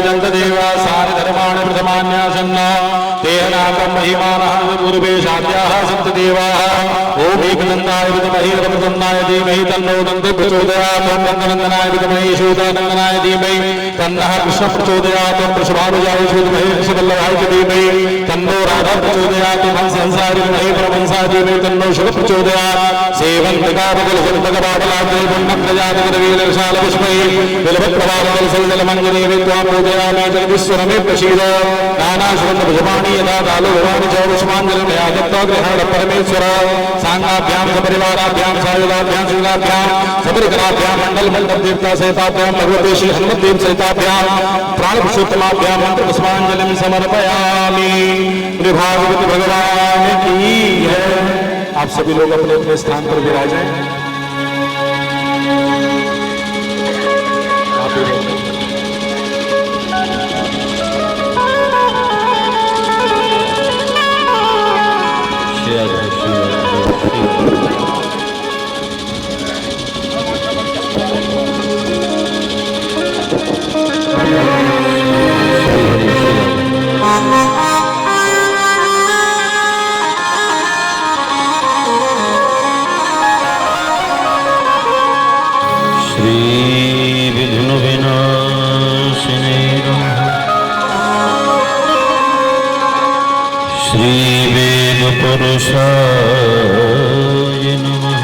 जगदेवा सारि धर्माणि प्रथमान्यासन्न तेनाकं महिमानः पूर्वे शाद्याः सप्तदेवाः ओम एकदन्ताय विद्महे प्रसन्नाय धीमहि तन्नो दन्ति प्रचोदयात् ओम नन्दनन्दनाय विद्महे सूतानन्दनाय धीमहि तन्नः कृष्ण प्रचोदयात् ओम वृषभानुजाय विद्महे वृषभल्लभाय धीमहि तन्नो राधा प्रचोदयात् ओम हंसहंसाय विद्महे परमहंसाय धीमहि तन्नो शिव प्रचोदयात् सेवन्तिकापकुलसन्तकपाटलाग्रे पुण्यप्रजातकरवीरशालपुष्पैः बिलवत्प्रभावकलसलिलमञ्जने विद्वां पूजयामि जगदीश्वरमे प्रसीद नानाशुभ्रभुजमानि यदा कालो भवानि च पुष्पाञ्जलिर्मया दत्ता गृहाण परमेश्वर सांगाभ्यां सपरिवाराभ्यां सायुधाभ्यां शिलाभ्यां सबरिकलाभ्यां मण्डलमण्डलतीर्था सहिताभ्यां भगवते श्री हनुमद्देव सहिताभ्यां प्राणपुरुषोत्तमाभ्यां मंत्रपुष्पाञ्जलिं समर्पयामि। भागवत भगवान की है। आप सभी लोग अपने अपने स्थान पर विराजें। पुरुषाय नमः।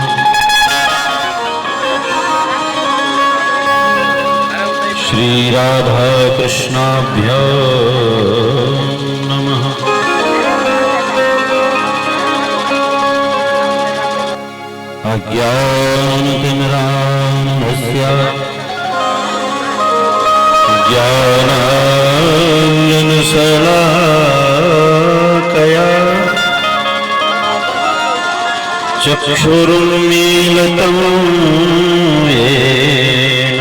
श्री राधा कृष्णाभ्यां नमः। अज्ञानतिमिरान्धस्य ज्ञानाञ्जनशलाकया चक्षुरुन्मीलितं येन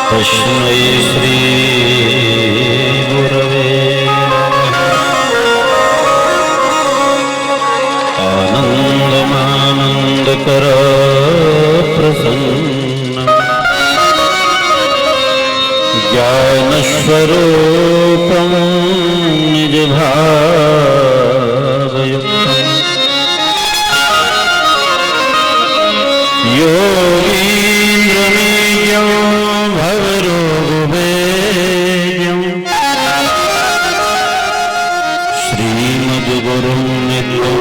तस्मै श्रीगुरवे आनन्दमानन्दकर प्रसन्न ज्ञानस्वरूपं निजभावयुक्तम् योगीन्द्रमेयं भवरोगभेद्यं श्रीमद्गुरुं नित्यं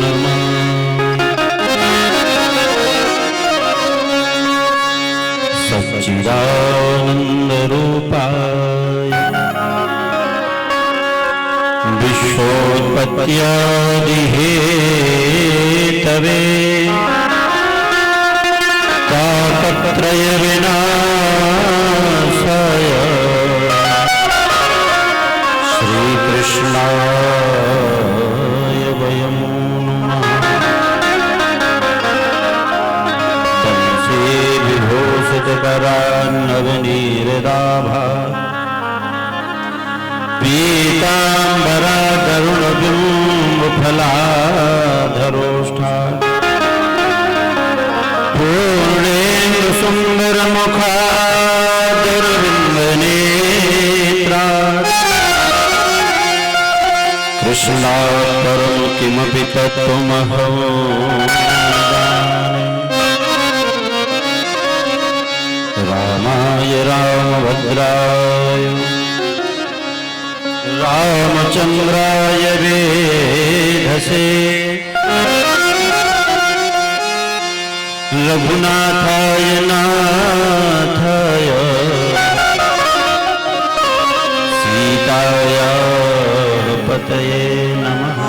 नमामि। सच्चिदानन्दरूपाय विश्वोत्पत्त्यादिहेतवे तापत्रय विनाशाय श्रीकृष्णाय वयं नमः। कंसे विभूषितकरान्नवनीरदाभा पीताम्बरा करुणबिम्बफलाधरोष्ठा पूर्णेन्दुसुन्दरमुखादरविन्दनेत्रा कृष्णात् परं किमपि तत्त्वमहं रामाय रामभद्राय रामचन्द्राय वेधसे रघुनाथाय नाथाय सीताय पतये नमः।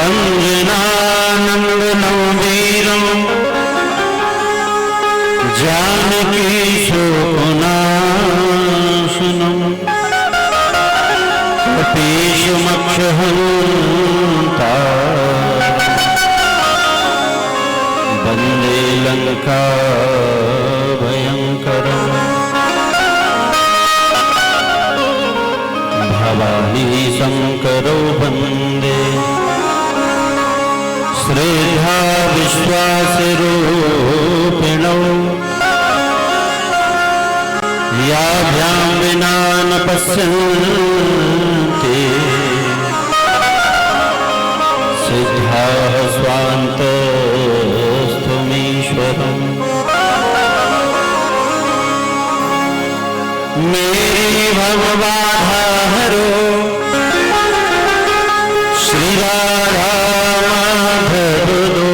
अंजनानन्दनं वीरं जानकी शोकनाशनं कपीशमक्षहन्ता वन्दे लङ्का भयङ्करम्। भवानी शङ्करौ वन्दे श्रद्धा विश्वास रूपिणौ याभ्यां विना न पश्यन्ति सिद्धाः स्वान्तस्थुमीश्वरम्। मेरी भवबाधा हरो श्री राधा माधव दो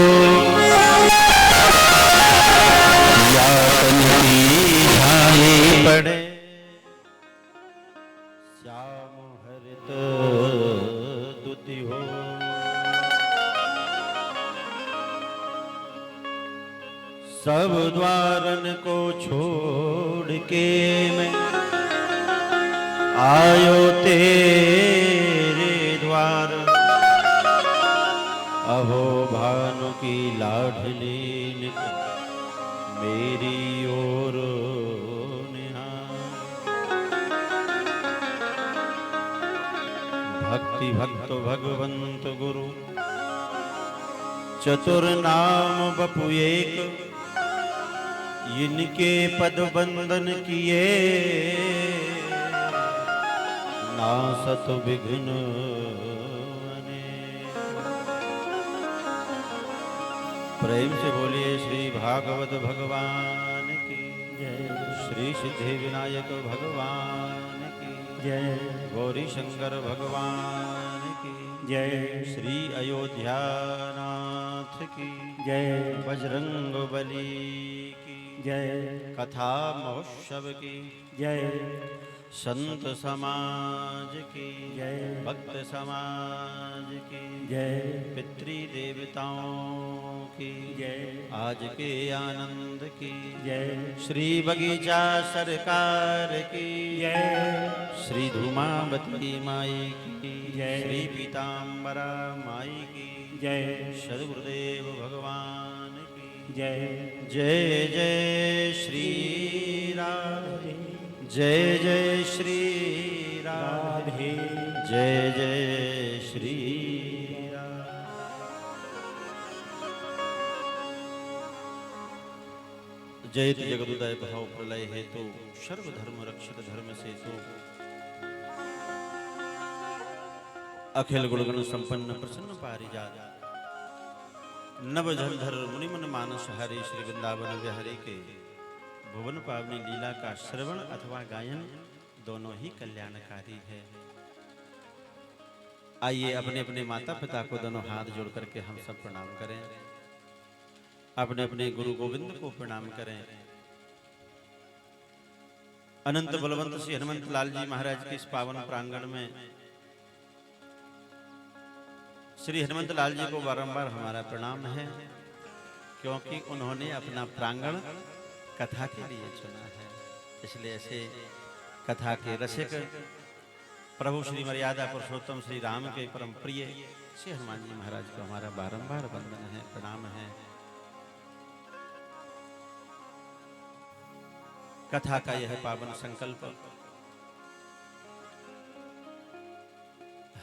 यातन की झाए पड़े श्याम हरित दुति हो। सब द्वारन को छोड़ के मैं आयो तेरे द्वार। अहो भानु की लाडली निकल मेरी ओर निहार। भक्ति भक्त भगवंत गुरु चतुर नाम बपु एक। इनके पद बंदन किए नासत विघ्न अनेक। प्रेम से बोलिए श्री भागवत भगवान की जय। श्री सिद्धि विनायक भगवान की जय। गौरी शंकर भगवान की जय। श्री अयोध्यानाथ की जय। बजरंग बली की जय। कथा महोत्सव की जय। संत समाज की जय। भक्त समाज की जय। पितृ देवताओं की जय। आज के आनंद की जय। श्री बगीचा सरकार की जय। श्री धूमावती माई की जय। श्री पीताम्बरा माई की जय। सद्गुरुदेव भगवान की जय। जय जय श्री राधे जय जय श्री राधे जय जय श्री राधे। जयत जगदुदय भाव प्रलय हेतु सर्वधर्म रक्षित धर्म सेतु अखिल गुणगण संपन्न प्रसन्न पारिजात नव जलधर मुनिमन मानस हरि श्री वृंदावन बिहारी के भुवन पावनी लीला का श्रवण अथवा गायन दोनों ही कल्याणकारी है। आइए अपने अपने माता पिता को दोनों हाथ जोड़ करके हम सब प्रणाम करें। अपने अपने गुरु गोविंद को प्रणाम करें। अनंत बलवंत श्री हनुमंत लाल जी महाराज के इस पावन प्रांगण में श्री हनुमंत लाल जी को बारंबार हमारा प्रणाम है, क्योंकि उन्होंने अपना प्रांगण कथा के लिए चुना है। इसलिए ऐसे कथा के रसिक प्रभु श्री मर्यादा पुरुषोत्तम श्री राम के परम प्रिय श्री हनुमान जी महाराज को हमारा बारंबार वंदन है, प्रणाम है। कथा का यह पावन संकल्प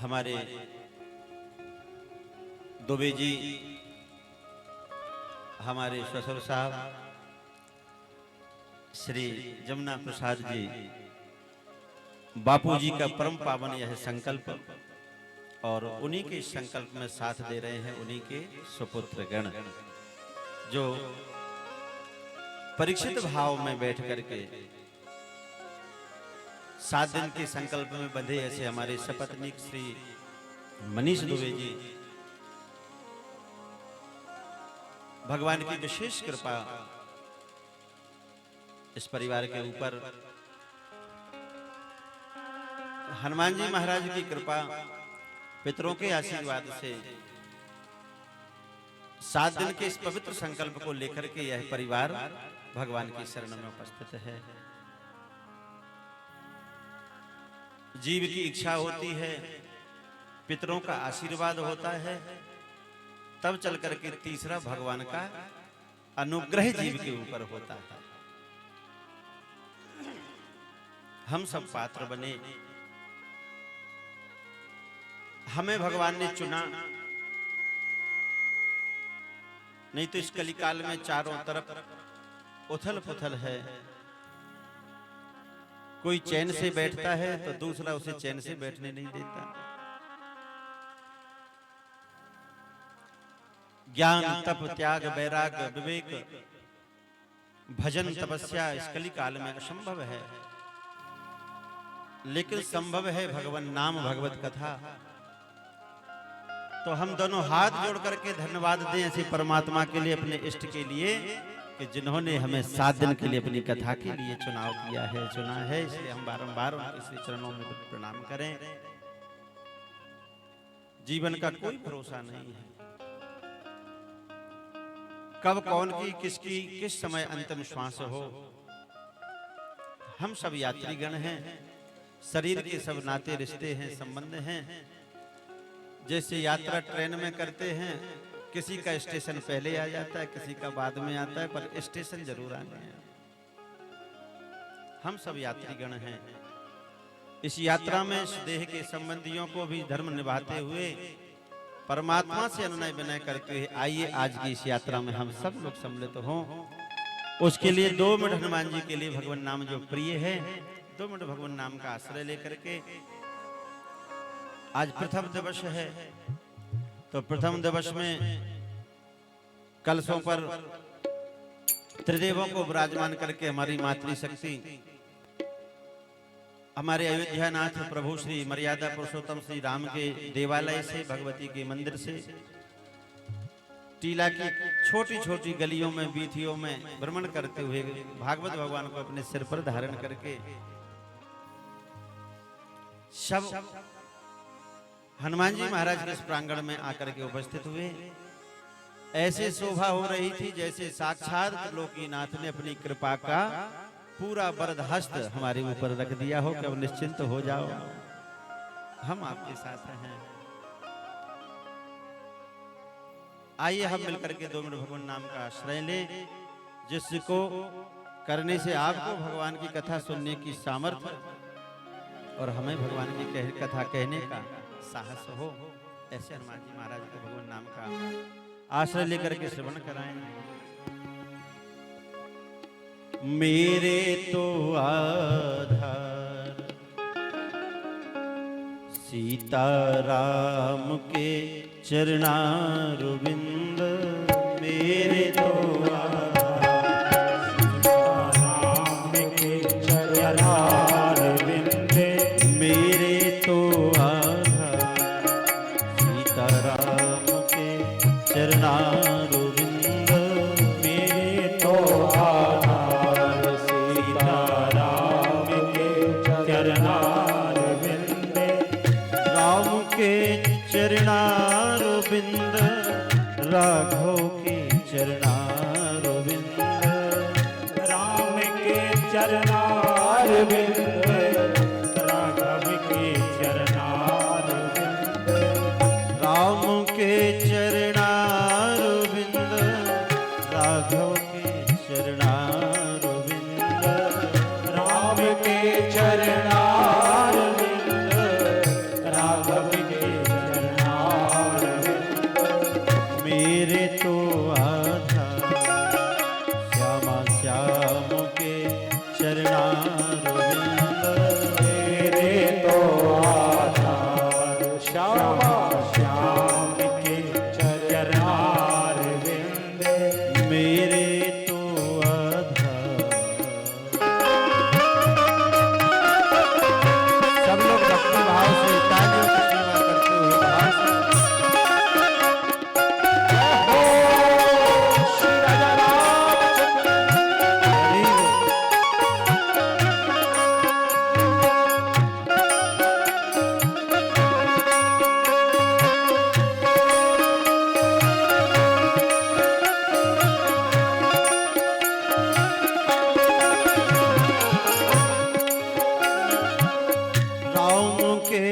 हमारे दुबे जी, हमारे ससुर साहब श्री जमुना प्रसाद जी, बापू जी का परम पावन यह संकल्प, और उन्हीं के संकल्प में साथ दे रहे हैं उन्हीं के सुपुत्र गण, जो परीक्षित भाव में बैठ करके 7 दिन के संकल्प में बंधे ऐसे हमारे सपत्नीक श्री मनीष दुबे जी, भगवान की विशेष कृपा इस परिवार के ऊपर, हनुमान जी महाराज की कृपा, पितरों के आशीर्वाद से 7 दिन के इस पवित्र संकल्प को लेकर के यह परिवार भगवान की शरण में उपस्थित है। जीव की इच्छा होती है, पितरों का आशीर्वाद होता है, तब चल करके तीसरा भगवान का अनुग्रह जीव के ऊपर होता है। हम सब पात्र बने, हमें भगवान ने चुना, नहीं तो इस कलिकाल में चारों तरफ उथल पुथल है। कोई चैन से बैठता है तो दूसरा उसे चैन से बैठने नहीं देता। ज्ञान, तप, त्याग, वैराग, विवेक, भजन, तपस्या इस कलिकाल में असंभव है, लेकिन संभव है भगवान नाम, भगवत कथा। तो हम दोनों हाथ जोड़ करके धन्यवाद दें ऐसे परमात्मा के लिए, अपने इष्ट के लिए, कि जिन्होंने हमें 7 दिन के लिए अपनी कथा के लिए चुनाव किया है, चुना है। इसलिए हम बारंबार उनके श्री चरणों में प्रणाम करें। जीवन का कोई भरोसा नहीं है, कब कौन की किसकी किस समय अंतिम श्वास हो। हम सब यात्रीगण हैं, शरीर के सब नाते रिश्ते हैं, संबंध हैं। जैसे यात्रा ट्रेन में करते हैं, किसी का स्टेशन पहले आ जाता है, किसी का बाद में आता है, पर स्टेशन जरूर आने हैं। हम सब यात्रीगण हैं। इस यात्रा में इस देह के संबंधियों को भी धर्म निभाते हुए, परमात्मा से अनुनय विनय करके आइए आज की इस यात्रा में हम सब लोग सम्मिलित हों। उसके लिए 2 मिनट हनुमान जी के लिए भगवान नाम जो प्रिय है, 2 मिनट भगवान नाम का आश्रय लेकर के। आज प्रथम दिवस है, तो प्रथम दिवस में कलशों पर त्रिदेवों को विराजमान करके हमारी मातृशक्ति, हमारे अयोध्या नाथ प्रभु श्री मर्यादा पुरुषोत्तम श्री राम के देवालय से, भगवती के मंदिर से, टीला की छोटी छोटी गलियों में, बीथियों में भ्रमण करते हुए भागवत भगवान को अपने सिर पर धारण करके सब हनुमान जी महाराज के इस प्रांगण में आकर के उपस्थित हुए। ऐसे शोभा हो रही थी जैसे साक्षात त्रिलोकीनाथ ने अपनी कृपा का पूरा वरद हस्त हमारे ऊपर रख दिया हो कि अब निश्चिंत हो जाओ, हम आपके साथ हैं। आइए हम मिलकर के 2 मिनट भगवान नाम का आश्रय लें, जिसको करने से आपको भगवान की कथा सुनने की सामर्थ्य और हमें भगवान की कथा कहने का साहस हो। ऐसे हनुमान जी महाराज को भगवान नाम का आश्रय लेकर के श्रवण कराएं। मेरे तो आधार सीताराम के चरणारविंद, मेरे तो सीताराम के चरणारविंद, मेरे तो सीताराम के चरणारविंद, मेरे तो आधार सीताराम के चरणारविंद, राम के चरणारविंद, राघव के चरणारविंद, राम के चरणारविंद, राघव के चरणारविंद, राम के चरणारविंद, राघव के चरणारविंद, राम के चरणारविंद, राघव के चरणारविंद, मेरे तो आधार श्यामा श्याम के चरणारविंद, मेरे तो आधार श्यामा श्याम के चरणारविंद, मेरे तो आधार। सब लोग भक्ति भाव से तालियों की सेवा करते हुए भाव से श्री राजा रामचंद्र हरि बोल। राम के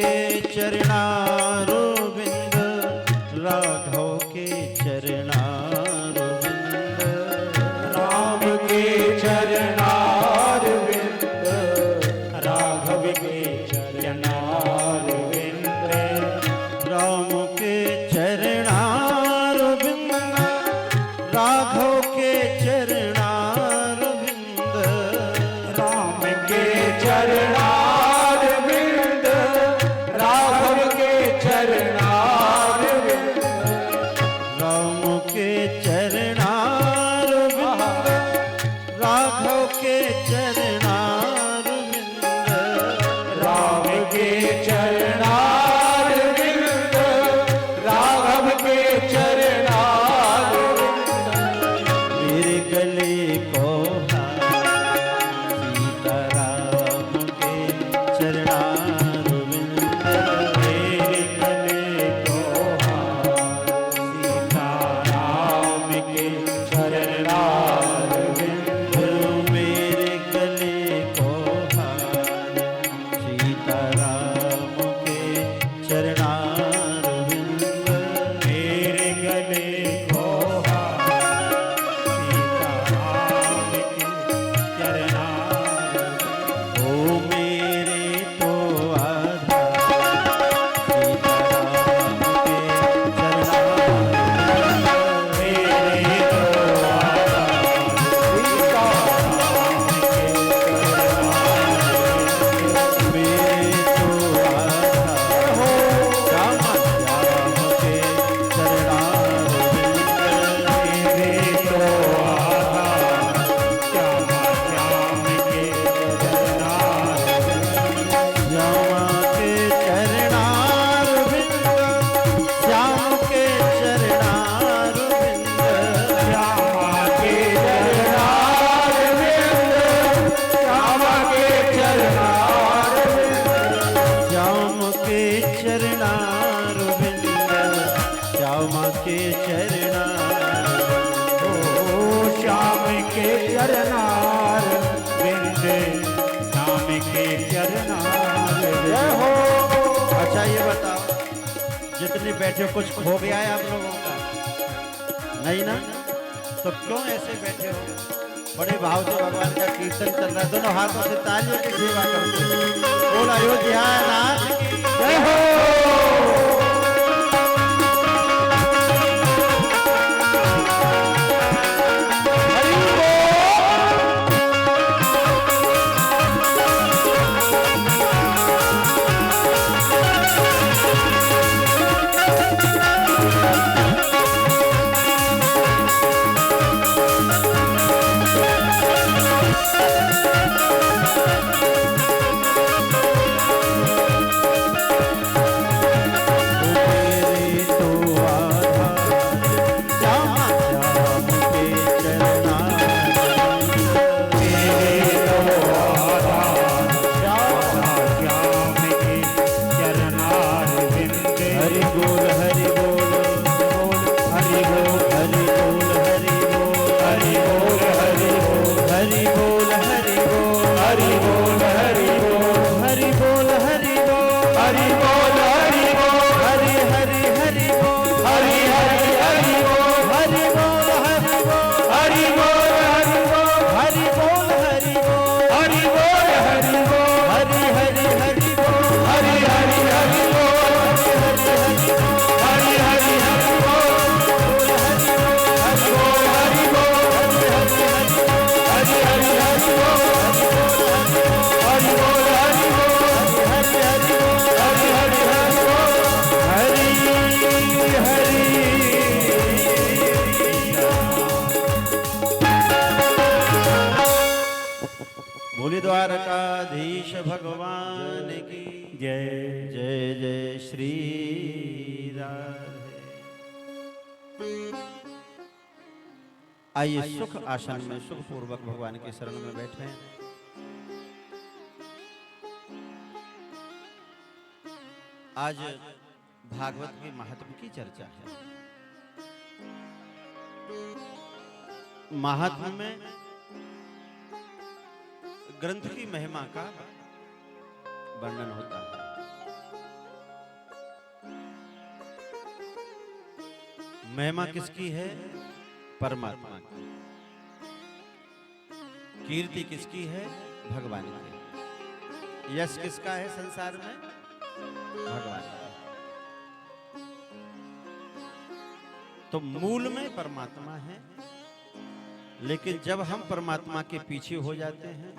चरणारविंद, राघव के चरणारविंद, राम के चरणारविंद, राघव के चरणारविंद, राम के चरणारविंद, के चरणार श्याम के चरणार बिंद, श्याम के चरणार जय हो। अच्छा ये बताओ, जितने बैठे कुछ खो गया है आप लोगों का? नहीं ना? तो क्यों ऐसे बैठे हो? बड़े भाव से भगवान का कीर्तन चल रहा है, दोनों हाथों से तालियों की सेवा करते हैं। बोल अयोध्या नाथ की जय हो। द्वारकाधीश भगवान की जय। जय जय श्री राधे। आइए सुख आसन में सुख पूर्वक भगवान के शरण में बैठे। आज भागवत के महत्व की चर्चा है। महात्म्य में ग्रंथ की महिमा का वर्णन होता है। महिमा किसकी है? परमात्मा की। कीर्ति किसकी है? भगवान की। यश किसका है संसार में? भगवान का। तो मूल में परमात्मा है, लेकिन जब हम परमात्मा के पीछे हो जाते हैं,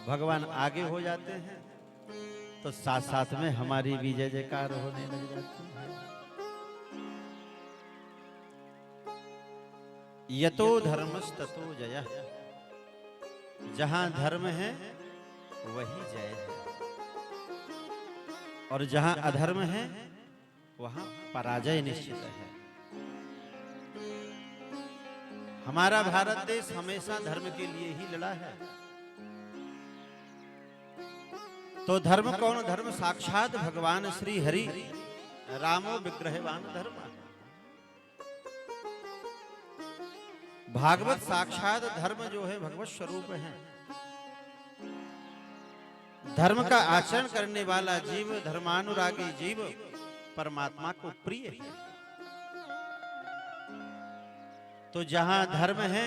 भगवान आगे हो जाते हैं, तो साथ साथ में हमारी भी जय जयकार होने लग जाती है। यतो धर्मस्ततो जयः। जहां धर्म है वही जय है, और जहां अधर्म है वहां पराजय निश्चित है। हमारा भारत देश हमेशा धर्म के लिए ही लड़ा है। तो धर्म कौन? धर्म साक्षात भगवान श्री हरि रामो विग्रहवान धर्म। भागवत साक्षात धर्म जो है भगवत स्वरूप है। धर्म का आचरण करने वाला जीव, धर्मानुरागी जीव परमात्मा को प्रिय है। तो जहां धर्म है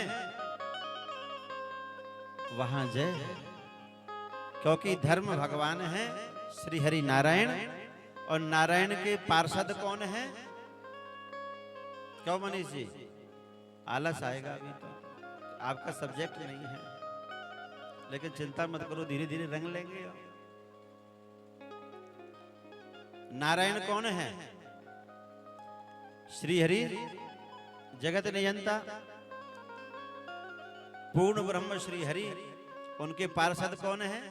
वहां जय है, क्योंकि धर्म भगवान है श्री हरि नारायण, और नारायण के पार्षद कौन है? क्यों मनीष जी? आलस आएगा अभी, तो आपका सब्जेक्ट नहीं है, लेकिन चिंता मत करो, धीरे धीरे रंग लेंगे। नारायण कौन है? श्री हरि जगत नियंता पूर्ण ब्रह्म श्री हरि। उनके पार्षद कौन है?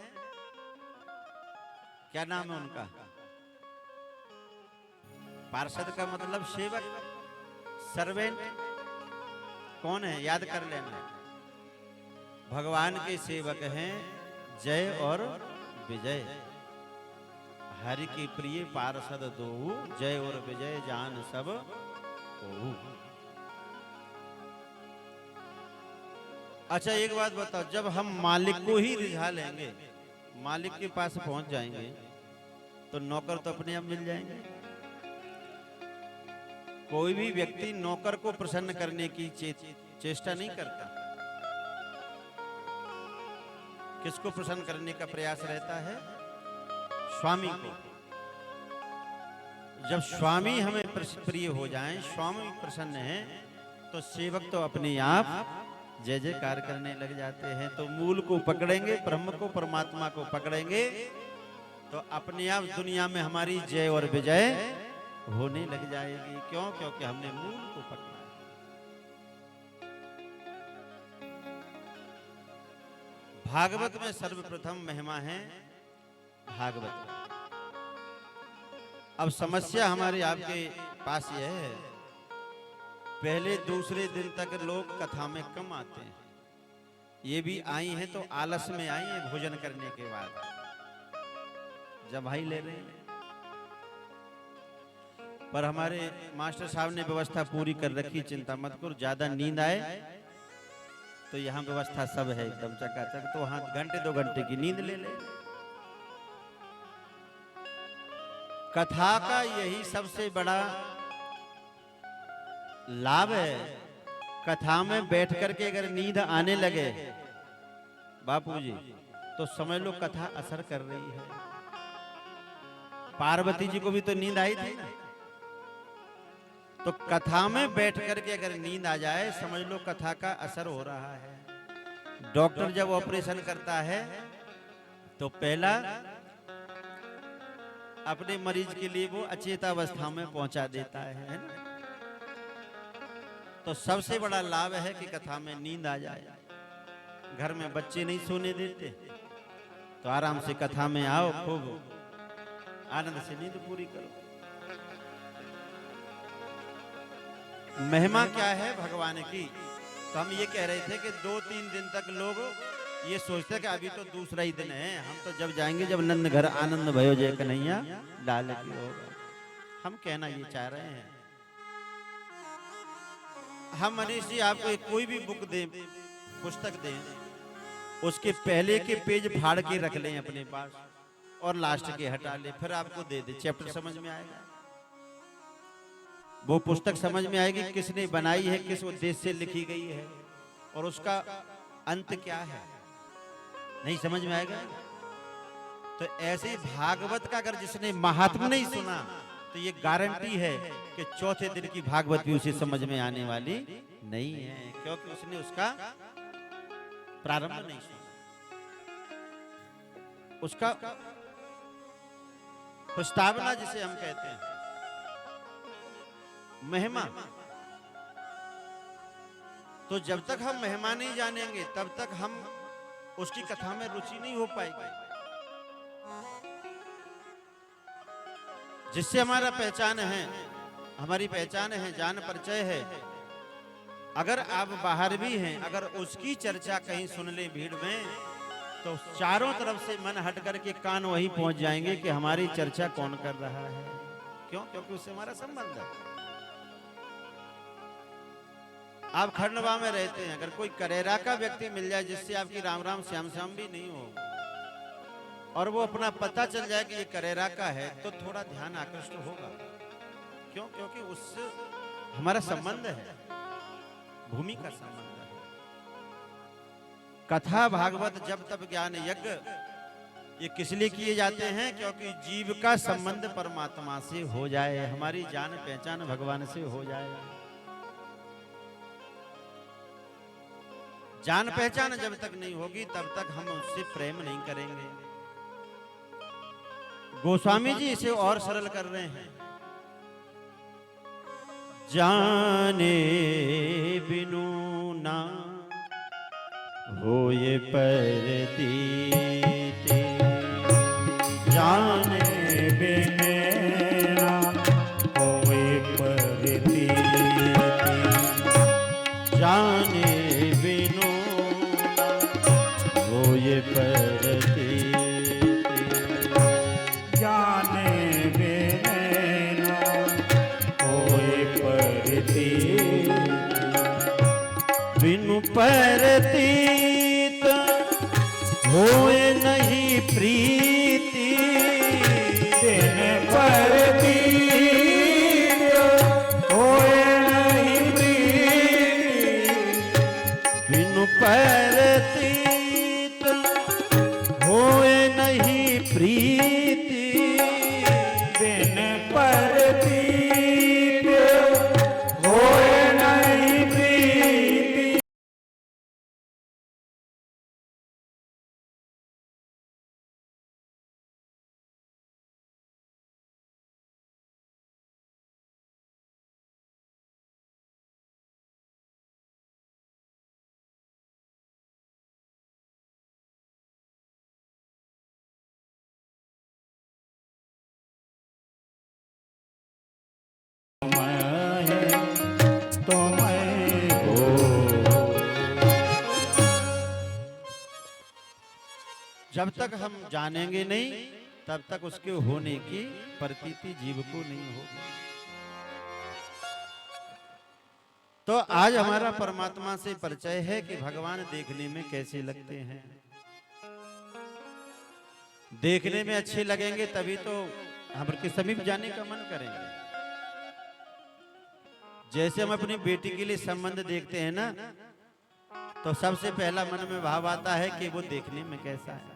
क्या नाम है उनका? पार्षद का मतलब सेवक, सर्वेंट। कौन है? याद कर लेना। भगवान के सेवक हैं जय और विजय। हरि के प्रिय पार्षद दो, जय और विजय जान सब अच्छा एक बात बताओ, जब हम मालिक को ही रिझा लेंगे, मालिक के पास पहुंच जाएंगे, तो नौकर तो अपने आप मिल जाएंगे। कोई भी व्यक्ति नौकर को प्रसन्न करने की चेष्टा नहीं करता। किसको प्रसन्न करने का प्रयास रहता है? स्वामी को। जब स्वामी हमें प्रिय हो जाएं, स्वामी प्रसन्न हैं, तो सेवक तो अपने आप जय जयकार करने लग जाते हैं। तो मूल को पकड़ेंगे, ब्रह्म को, परमात्मा को पकड़ेंगे, तो अपने आप दुनिया में हमारी जय और विजय होने लग जाएगी। क्यों? क्योंकि हमने मूल को पकड़ा है। भागवत में सर्वप्रथम महिमा है भागवत। अब समस्या हमारे आपके पास यह है, पहले दूसरे दिन तक लोग कथा में कम आते हैं। ये भी आई हैं तो आलस में आई हैं, भोजन करने के बाद जब भाई ले रहे हैं। पर हमारे मास्टर साहब ने व्यवस्था पूरी कर रखी, चिंता मत करो। ज्यादा नींद आए तो यहाँ व्यवस्था सब है एकदम चकाचक, तो वहां घंटे 2 घंटे की नींद ले ले। कथा का यही सबसे बड़ा लाभ है। कथा में बैठ करके अगर नींद आने लगे बापू जी, तो समझ लो कथा असर कर रही है। पार्वती जी को भी तो नींद आई थी ना, तो कथा में बैठ करके अगर नींद आ जाए, समझ लो कथा का असर हो रहा है। डॉक्टर जब ऑपरेशन करता है तो पहला अपने मरीज के लिए वो अचेतावस्था में पहुंचा देता है ना? तो सबसे बड़ा लाभ है कि कथा में नींद आ जाए। घर में बच्चे नहीं सोने देते, तो आराम से कथा में आओ, खूब आनंद से नींद पूरी करो। महिमा क्या है भगवान की? तो हम ये कह रहे थे कि 2-3 दिन तक लोग ये सोचते कि अभी तो दूसरा ही दिन है, हम तो जब जाएंगे जब नंद घर आनंद भयो जय कन्हैया लाल की होगा। हम कहना ये चाह रहे हैं, हम मनीष जी आपको एक कोई भी बुक दें, पुस्तक दें, उसके पहले के पेज फाड़ के रख लें अपने पास और लास्ट के हटा लें, फिर आपको दे दे, चैप्टर समझ में आएगा। वो पुस्तक समझ में आएगी किसने बनाई है, किस उद्देश्य से लिखी गई है और उसका अंत क्या है, नहीं समझ में आएगा। तो ऐसे ही भागवत का अगर जिसने महात्म नहीं सुना, तो ये गारंटी है कि चौथे दिन की भागवत भी उसे समझ में आने वाली नहीं है, क्योंकि उसने उसका प्रारंभ नहीं सुना, उसका प्रस्तावना जिसे हम कहते हैं, महिमा। तो जब तक हम महिमा नहीं जानेंगे तब तक हम उसकी कथा में रुचि नहीं हो पाएगी। जिससे हमारा पहचान है, हमारी पहचान है, जान परिचय है, अगर आप बाहर भी हैं, अगर उसकी चर्चा कहीं सुन ले भीड़ में, तो चारों तरफ से मन हट करके कान वहीं पहुंच जाएंगे कि हमारी चर्चा कौन कर रहा है। क्यों? क्योंकि उससे हमारा संबंध है। आप खंडवा में रहते हैं, अगर कोई करेरा का व्यक्ति मिल जाए जिससे आपकी राम राम श्याम श्याम भी नहीं हो, और वो अपना पता चल जाए कि ये करेरा का है, तो थोड़ा ध्यान आकृष्ट होगा। क्यों? क्योंकि उससे हमारा संबंध है, भूमि का संबंध है। कथा भागवत जब तब ज्ञान यज्ञ, ये किस लिए किए जाते हैं? क्योंकि जीव का संबंध परमात्मा से हो जाए, हमारी जान पहचान भगवान से हो जाए। जान पहचान जब तक नहीं होगी तब तक हम उससे प्रेम नहीं करेंगे। गोस्वामी जी इसे और सरल कर रहे हैं, जाने बिनु ना होए परतीते, जाने बिनु ना होए परतीते, जाने बिनु होए परतीते, जाने बिनु होए परतीते, बिनु परतीत होए नहीं प्रीति, बिन परतीत होए नहीं प्रीति, बिनु परतीत होए नहीं प्रीति, बिन परतीत होए नहीं प्रीति। तो मैं हो जब तक हम जानेंगे नहीं तब तक उसके होने की प्रतीति जीव को नहीं होगी। तो आज हमारा परमात्मा से परिचय है कि भगवान देखने में कैसे लगते हैं। देखने में अच्छे लगेंगे तभी तो हम उनके समीप जाने का मन करेंगे। जैसे हम अपनी बेटी के लिए संबंध देखते हैं ना, तो सबसे पहला मन में भाव आता है कि वो देखने में कैसा है।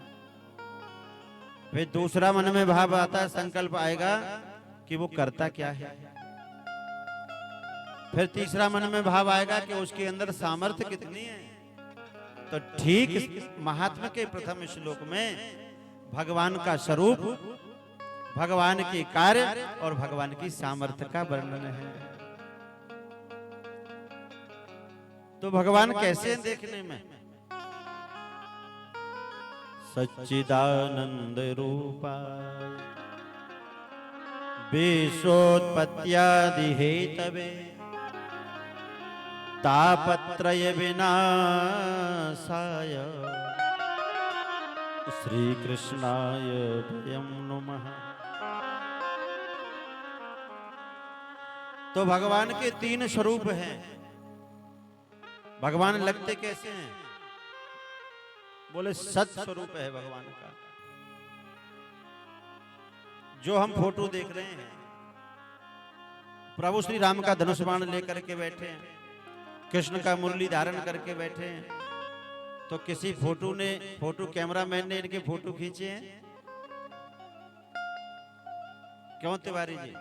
फिर दूसरा मन में भाव आता है, संकल्प आएगा कि वो करता क्या है। फिर तीसरा मन में भाव आएगा कि उसके अंदर सामर्थ्य कितनी है। तो ठीक इस महात्मा के प्रथम श्लोक में भगवान का स्वरूप, भगवान के कार्य और भगवान की सामर्थ्य का वर्णन है। तो भगवान कैसे हैं देखने में? सच्चिदानंद रूपाय विश्वोत्पत्त्यादि हेतवे तापत्रय विनाशाय श्री कृष्णाय वयं नमः। तो भगवान के तीन स्वरूप हैं। भगवान लगते कैसे हैं? बोले सत स्वरूप है भगवान का। जो हम फोटो देख रहे हैं, प्रभु श्री राम का धनुष बाण लेकर के बैठे हैं, कृष्ण का मुरली धारण करके बैठे हैं। तो किसी फोटो कैमरामैन ने इनके फोटो खींचे हैं? क्यों तिवारी जी?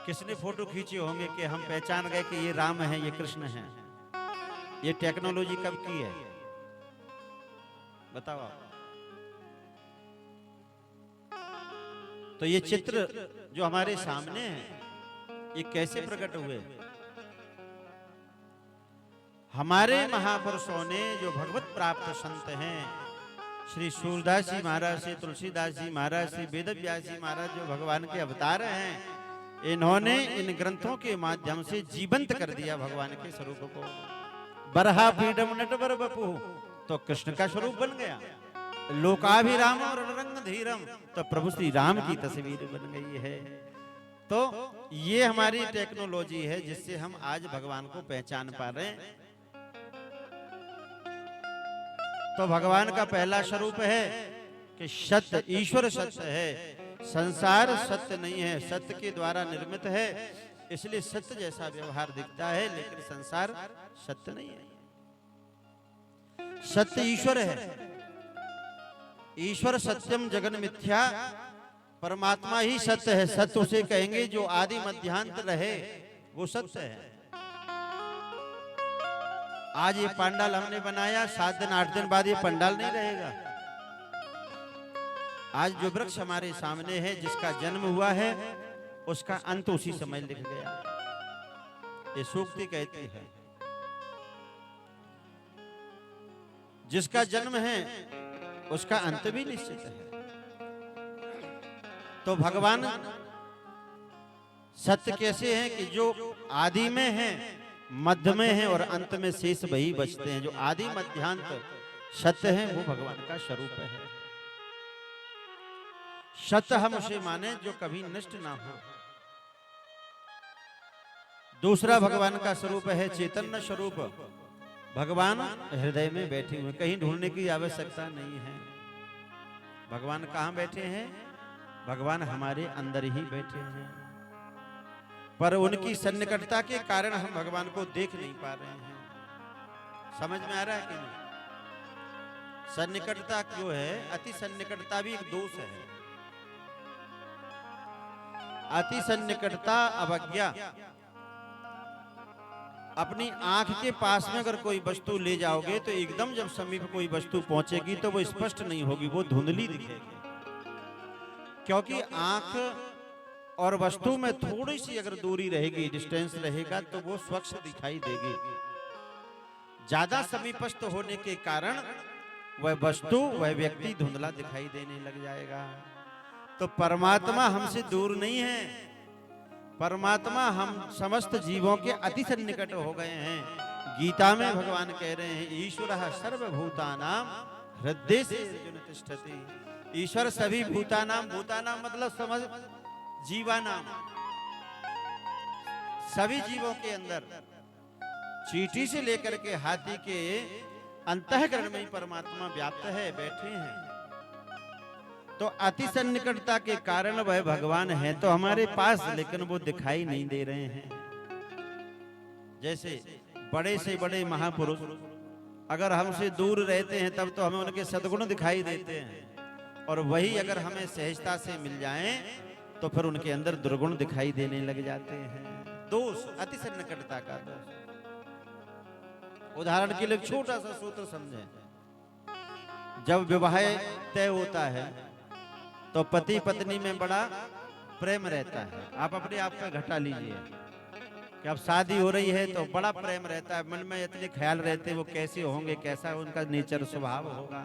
किसने फोटो खींचे होंगे कि हम पहचान गए कि ये राम है, ये कृष्ण है? ये टेक्नोलॉजी कब की है बताओ आप। तो ये चित्र जो हमारे सामने है, ये कैसे प्रकट हुए? हमारे महापुरुषों ने, जो भगवत प्राप्त संत हैं, श्री सूरदास जी महाराज, श्री तुलसीदास जी महाराज, श्री वेदव्यास जी महाराज, जो भगवान के अवतार हैं, इन्होंने इन ग्रंथों के माध्यम से जीवंत कर दिया भगवान के स्वरूप को। बरहा पीडम नटवर बपू, तो कृष्ण का स्वरूप बन गया। लोकाभिराम और रंग धीरम, तो प्रभु श्री राम की तस्वीर बन गई है। तो ये हमारी टेक्नोलॉजी है जिससे हम आज भगवान को पहचान पा रहे हैं। तो भगवान का पहला स्वरूप है कि सत्य, ईश्वर सत्य है, संसार सत्य नहीं है, सत्य के द्वारा निर्मित है, इसलिए सत्य जैसा व्यवहार दिखता है, लेकिन संसार सत्य नहीं है। सत्य ईश्वर है। ईश्वर सत्यम जगन मिथ्या, परमात्मा ही सत्य है। सत्य उसे कहेंगे जो आदि मध्यांत रहे, वो सत्य है। आज ये पंडाल हमने बनाया, 7 दिन 8 दिन बाद ये पंडाल नहीं रहेगा। आज जो वृक्ष हमारे सामने है, जिसका जन्म हुआ है, उसका अंत उसी समय लिख गया। ये सूक्ति कहती है, जिसका जन्म है उसका अंत भी निश्चित है। तो भगवान सत्य कैसे हैं कि जो आदि में है, मध्य में है और अंत में शेष वही बचते हैं। जो आदि मध्यांत सत्य है, वो भगवान का स्वरूप है। सत्य हम उसे माने जो कभी नष्ट ना हो। दूसरा भगवान का स्वरूप है चैतन्य स्वरूप, भगवान हृदय में बैठे हुए, कहीं ढूंढने की आवश्यकता नहीं है। भगवान कहाँ बैठे हैं? भगवान हमारे अंदर ही बैठे हैं, पर उनकी सन्निकटता के कारण हम भगवान को देख नहीं पा रहे हैं। समझ में आ रहा है कि नहीं? सन्निकटता क्यों है? अति सन्निकटता भी एक दोष है। अति सन्निकटता अवज्ञा। अपनी आंख के पास में अगर कोई वस्तु ले जाओगे तो एकदम जब समीप कोई वस्तु पहुंचेगी तो वो स्पष्ट नहीं होगी, वो धुंधली दिखेगी, क्योंकि आंख और वस्तु में थोड़ी सी अगर दूरी रहेगी, डिस्टेंस रहेगा, तो वो स्वच्छ दिखाई देगी। ज्यादा समीपस्थ होने के कारण वह वस्तु, वह व्यक्ति धुंधला दिखाई देने लग जाएगा। तो परमात्मा हमसे दूर नहीं है, परमात्मा हम समस्त जीवों के अति सन्निकट हो गए हैं। गीता में भगवान कह रहे हैं, ईश्वरः सर्वभूतानां हृदय से अर्जुन तिष्ठति। ईश्वर सभी भूतानां, भूतानां मतलब समझ जीवानां, सभी जीवों के अंदर, चींटी से लेकर के हाथी के अंतःकरण में ही परमात्मा व्याप्त है, बैठे हैं। तो अति सन्निकटता के कारण वह भगवान है तो हमारे पास, लेकिन वो दिखाई नहीं दे रहे हैं। जैसे बड़े से बड़े महापुरुष अगर हमसे दूर रहते हैं तब तो हमें उनके सद्गुण दिखाई देते हैं, और वही अगर हमें सहजता से मिल जाएं तो फिर उनके अंदर दुर्गुण दिखाई देने लग जाते हैं। दोष, अति सन्निकटता का दोष। उदाहरण के लिए छोटा सा सूत्र समझें। जब विवाह तय होता है तो पति पत्नी में बड़ा प्रेम रहता है। आप अपने आप पे घटा लीजिए कि अब शादी हो रही है तो बड़ा प्रेम रहता है, मन में इतने ख्याल रहते हैं वो कैसे होंगे, कैसा उनका नेचर स्वभाव होगा,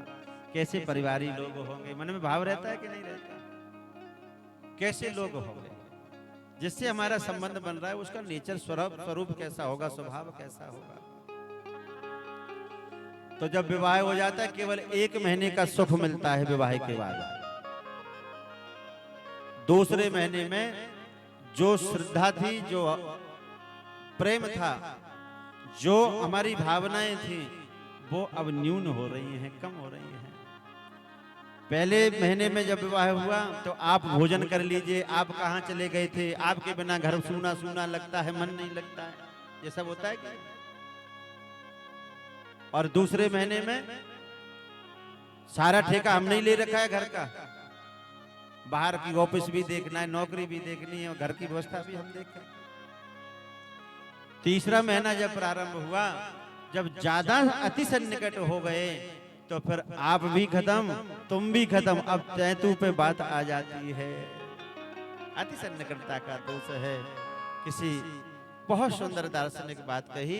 कैसे परिवारी लोग होंगे, मन में भाव रहता है कि नहीं रहता? कैसे लोग होंगे जिससे हमारा संबंध बन रहा है, उसका नेचर स्वरूप कैसा होगा, स्वभाव कैसा होगा। तो जब विवाह हो जाता है केवल 1 महीने का सुख मिलता है विवाह के बाद। दूसरे महीने में जो श्रद्धा थी, जो प्रेम था, जो हमारी भावनाएं थी, वो अब न्यून हो रही हैं, कम हो रही हैं। पहले महीने में जब विवाह हुआ तो आप भोजन कर लीजिए, आप कहाँ चले गए थे, आपके बिना घर सूना सूना लगता है, मन नहीं लगता है, ये सब होता है क्या? और दूसरे महीने में सारा ठेका हमने ही ले रखा है घर का, बाहर की ऑफिस भी देखना है, नौकरी भी देखनी है, और घर की व्यवस्था भी हम देखें। तीसरा महीना जब प्रारंभ हुआ, जब ज्यादा अति सन्निकट हो गए तो फिर आप भी खत्म, तुम भी खत्म, अब तय तू पे बात आ जाती है। अति सन्निकटता का दोष है। किसी बहुत सुंदर दार्शनिक बात कही,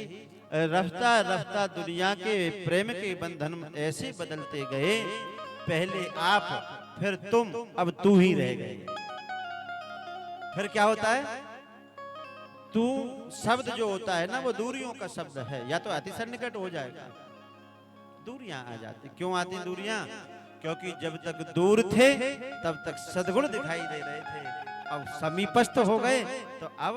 रफ्ता रफ्ता दुनिया के प्रेम के बंधन ऐसे बदलते गए, पहले आप फिर तुम, अब तू ही रह गए। फिर क्या होता है? तू शब्द जो होता है ना, वो दूरियों का शब्द है, या तो अति सन्निकट हो जाएगा, दूरियां आ जाती। क्यों आती दूरियां? क्योंकि जब तक दूर थे तब तक सद्गुण दिखाई दे रहे थे, अब समीपस्थ हो गए तो अब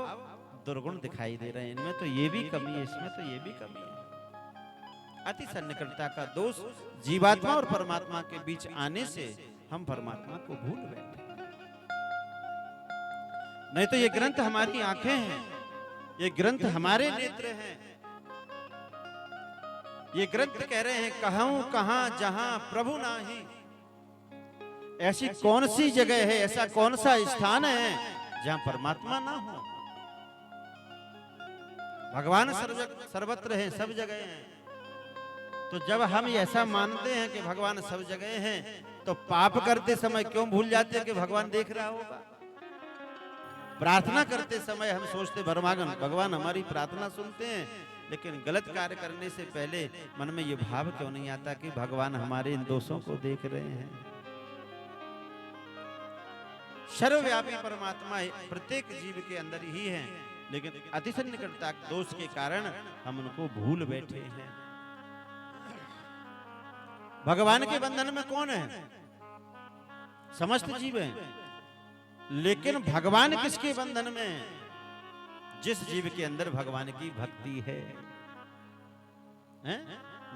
दुर्गुण दिखाई दे रहे हैं। इनमें तो ये भी कमी है, इसमें तो ये भी कमी है। अति सन्निकटता का दोष जीवात्मा और परमात्मा के बीच आने से हम परमात्मा को भूल बैठे। नहीं तो ये ग्रंथ हमारी आंखें हैं, ये ग्रंथ हमारे नेत्र हैं। ये ग्रंथ कह रहे हैं, कहूं कहां जहां प्रभु नाही। ऐसी कौन सी जगह है, ऐसा कौन सा स्थान है जहां परमात्मा ना हो? भगवान सर्वत्र हैं, सब जगह हैं। तो जब हम ऐसा मानते हैं कि भगवान सब जगह हैं, तो पाप करते समय क्यों भूल जाते हैं कि भगवान देख रहा होगा? प्रार्थना करते समय हम सोचते भगवान हमारी प्रार्थना सुनते हैं, लेकिन गलत कार्य करने से पहले मन में ये भाव क्यों नहीं आता कि भगवान हमारे इन दोषों को देख रहे हैं? सर्वव्यापी परमात्मा प्रत्येक जीव के अंदर ही है, लेकिन अति सन्निकटता दोष के कारण हम उनको भूल बैठे हैं। भगवान के बंधन में कौन है? समस्त जीव हैं, लेकिन भगवान किसके बंधन में है? जिस जीव के अंदर भगवान की भक्ति है। हैं?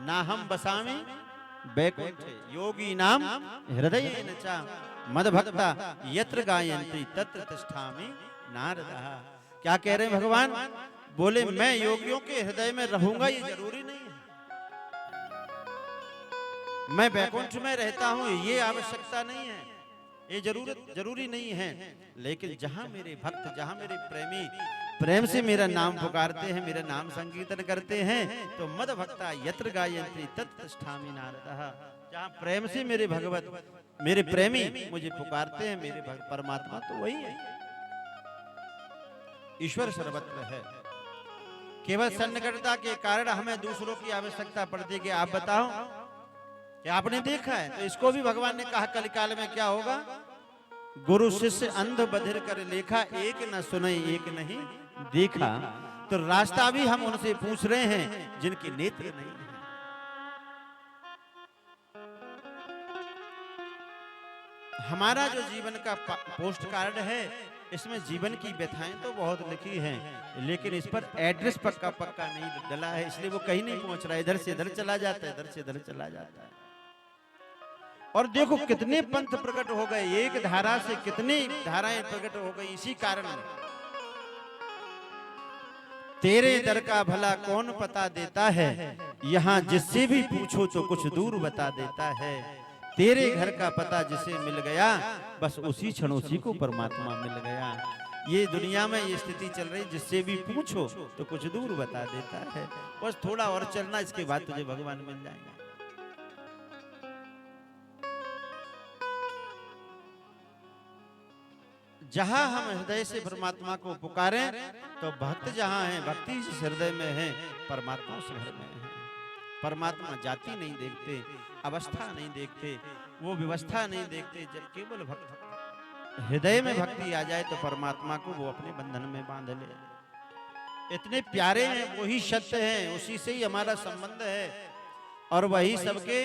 ना हम बसामी बैकुंठे योगी नाम हृदय नचा मद भक्ता यत्र गायन्ति तत्र तिष्ठामि नारदः। क्या कह रहे हैं भगवान? बोले मैं योगियों के हृदय में रहूंगा ये जरूरी नहीं है, मैं बैकुंठ में रहता हूं ये आवश्यकता नहीं है, ये जरूरी नहीं है। लेकिन जहां मेरे भक्त, जहां मेरे प्रेमी प्रेम से मेरा नाम पुकारते हैं, मेरा नाम संकीर्तन करते हैं, तो मद भक्ता यत्र गायन्ति तत्र तिष्ठामि नारदः। जहां प्रेम से मेरे भगवत, मेरे प्रेमी मुझे पुकारते हैं, मेरे परमात्मा तो वही है। ईश्वर सर्वत्र है। केवल सन्निकटता के कारण हमें दूसरों की आवश्यकता पड़ती है कि आप बताओ क्या आपने देखा है? तो इसको भी भगवान ने कहा कलिकाल में क्या होगा? गुरु शिष्य अंध बधिर कर लेखा, एक न सुने एक नहीं देखा। तो रास्ता भी हम उनसे पूछ रहे हैं जिनके नेत्र नहीं है। हमारा जो जीवन का पोस्ट कार्ड है, इसमें जीवन की व्यथाएं तो बहुत लिखी हैं, लेकिन इस पर एड्रेस पक्का नहीं डला है, इसलिए वो कहीं नहीं पहुंच रहा है। इधर से इधर चला जाता है, इधर से इधर चला जाता है। और देखो कितने पंथ प्रकट हो गए, एक धारा से कितनी धाराएं प्रकट हो गई इसी कारण। तेरे दर का भला कौन पता देता है, यहाँ जिससे भी पूछो तो कुछ दूर बता देता है। तेरे घर का पता जिसे मिल गया, बस उसी क्षण उसी को परमात्मा मिल गया। ये दुनिया में ये स्थिति चल रही, जिससे भी पूछो तो कुछ दूर बता देता है। बस थोड़ा और चलना, इसके बाद तुझे भगवान मिल जाएंगे। जहां हम हृदय से परमात्मा को पुकारें, तो भक्त जहां हैं, भक्ति जिस हृदय में है, परमात्मा उस घर में है। परमात्मा जाति नहीं देखते, अवस्था नहीं देखते, वो व्यवस्था नहीं देखते। जब केवल भक्त हृदय में भक्ति आ जाए, तो परमात्मा को वो अपने बंधन में बांध ले। इतने प्यारे हैं, वही सत्य हैं, उसी से ही हमारा संबंध है, और वही सबके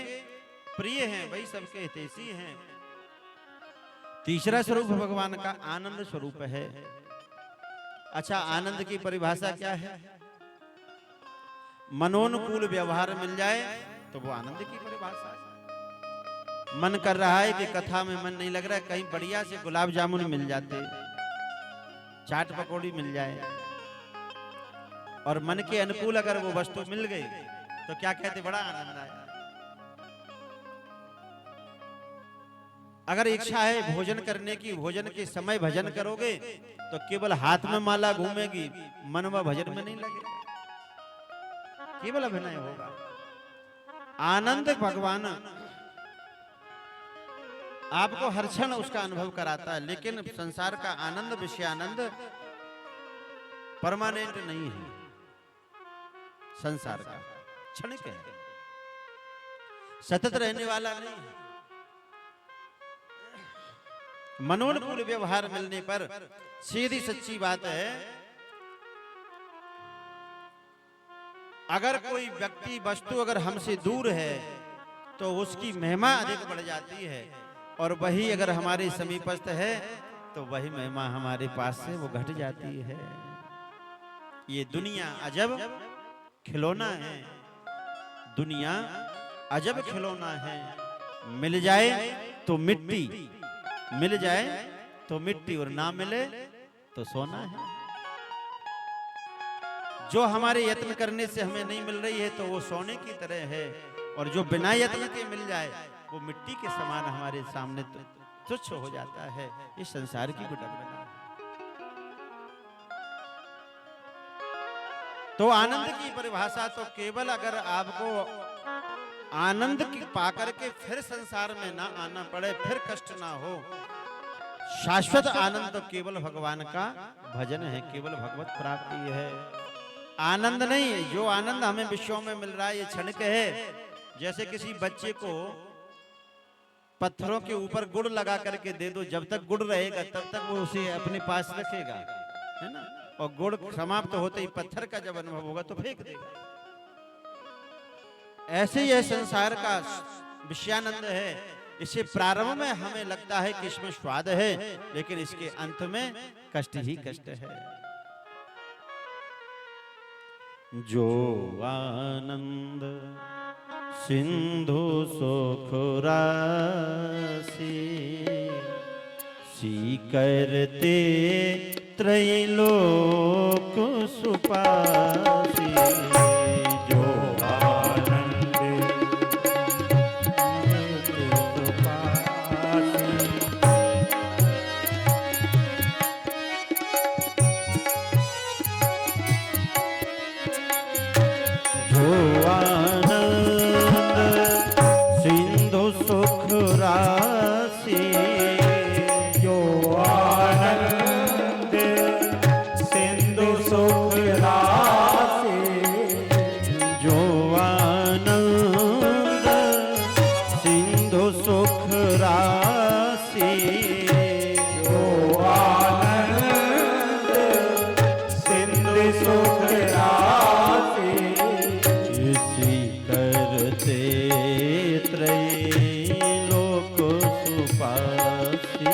प्रिय हैं, वही सबके हितैषी हैं। तीसरा स्वरूप भगवान का आनंद स्वरूप है। अच्छा, आनंद की परिभाषा क्या है? मनोनुकूल व्यवहार मिल जाए तो वो आनंद की परिभाषा है। मन कर रहा है कि कथा में मन नहीं लग रहा है, कहीं बढ़िया से गुलाब जामुन मिल जाते, चाट पकौड़ी मिल जाए, और मन के अनुकूल अगर वो वस्तु मिल गई, तो क्या कहते, बड़ा आनंद आया। अगर इच्छा है भोजन करने की, भोजन के समय भजन करोगे, तो केवल हाथ में माला घूमेगी, मन व भजन में नहीं लगेगा, केवल अभिनय होगा। आनंद भगवान आपको हर क्षण उसका अनुभव कराता है, लेकिन संसार का आनंद, विषयानंद परमानेंट नहीं है। संसार का क्षणिक है, सतत रहने वाला नहीं है। मनोनुकूल व्यवहार मिलने पर सीधी सच्ची बात है, अगर कोई व्यक्ति वस्तु अगर हमसे दूर है तो उसकी महिमा अधिक बढ़ जाती है, और वही अगर हमारे समीपस्थ है तो वही महिमा हमारे पास से वो घट जाती है। ये दुनिया अजब खिलौना है, दुनिया अजब खिलौना है। मिल जाए तो मिट्टी, मिल जाए तो मिट्टी, और ना मिले तो सोना है। जो हमारे यत्न करने से हमें नहीं मिल रही है, तो वो सोने की तरह है, और जो बिना यत्न के मिल जाए वो मिट्टी के समान हमारे सामने तुच्छ हो जाता है। इस संसार की विडंबना है। तो आनंद की परिभाषा तो केवल अगर आपको आनंद की पाकर के फिर संसार में ना आना पड़े, फिर कष्ट ना हो, शाश्वत आनंद तो केवल भगवान का भजन है, केवल भगवत प्राप्ति है। आनंद नहीं है, जो आनंद हमें विश्व में मिल रहा है ये क्षणिक है। जैसे किसी बच्चे को पत्थरों के ऊपर गुड़ लगा करके दे दो, जब तक गुड़ रहेगा तब तक वो उसे अपने पास रखेगा, है ना, और गुड़ समाप्त होते ही पत्थर का जब अनुभव होगा तो फेंक देगा। ऐसे ही यह संसार का विषयानंद है। इसे प्रारंभ में हमें लगता है कि इसमें स्वाद है, लेकिन इसके अंत में कष्ट ही कष्ट है। जो आनंद सिंधु सुख राशि सी करते त्रैलोक सुपासी जो आनंद सुपासी जो आनंद सिंधु सुख राशि जो आनंद सिंधु सुख राशि जो आनंद सिंधु सुख राशि जो आनंद सिंधु सुख राशि इसी करते त्रैलोक सुपासी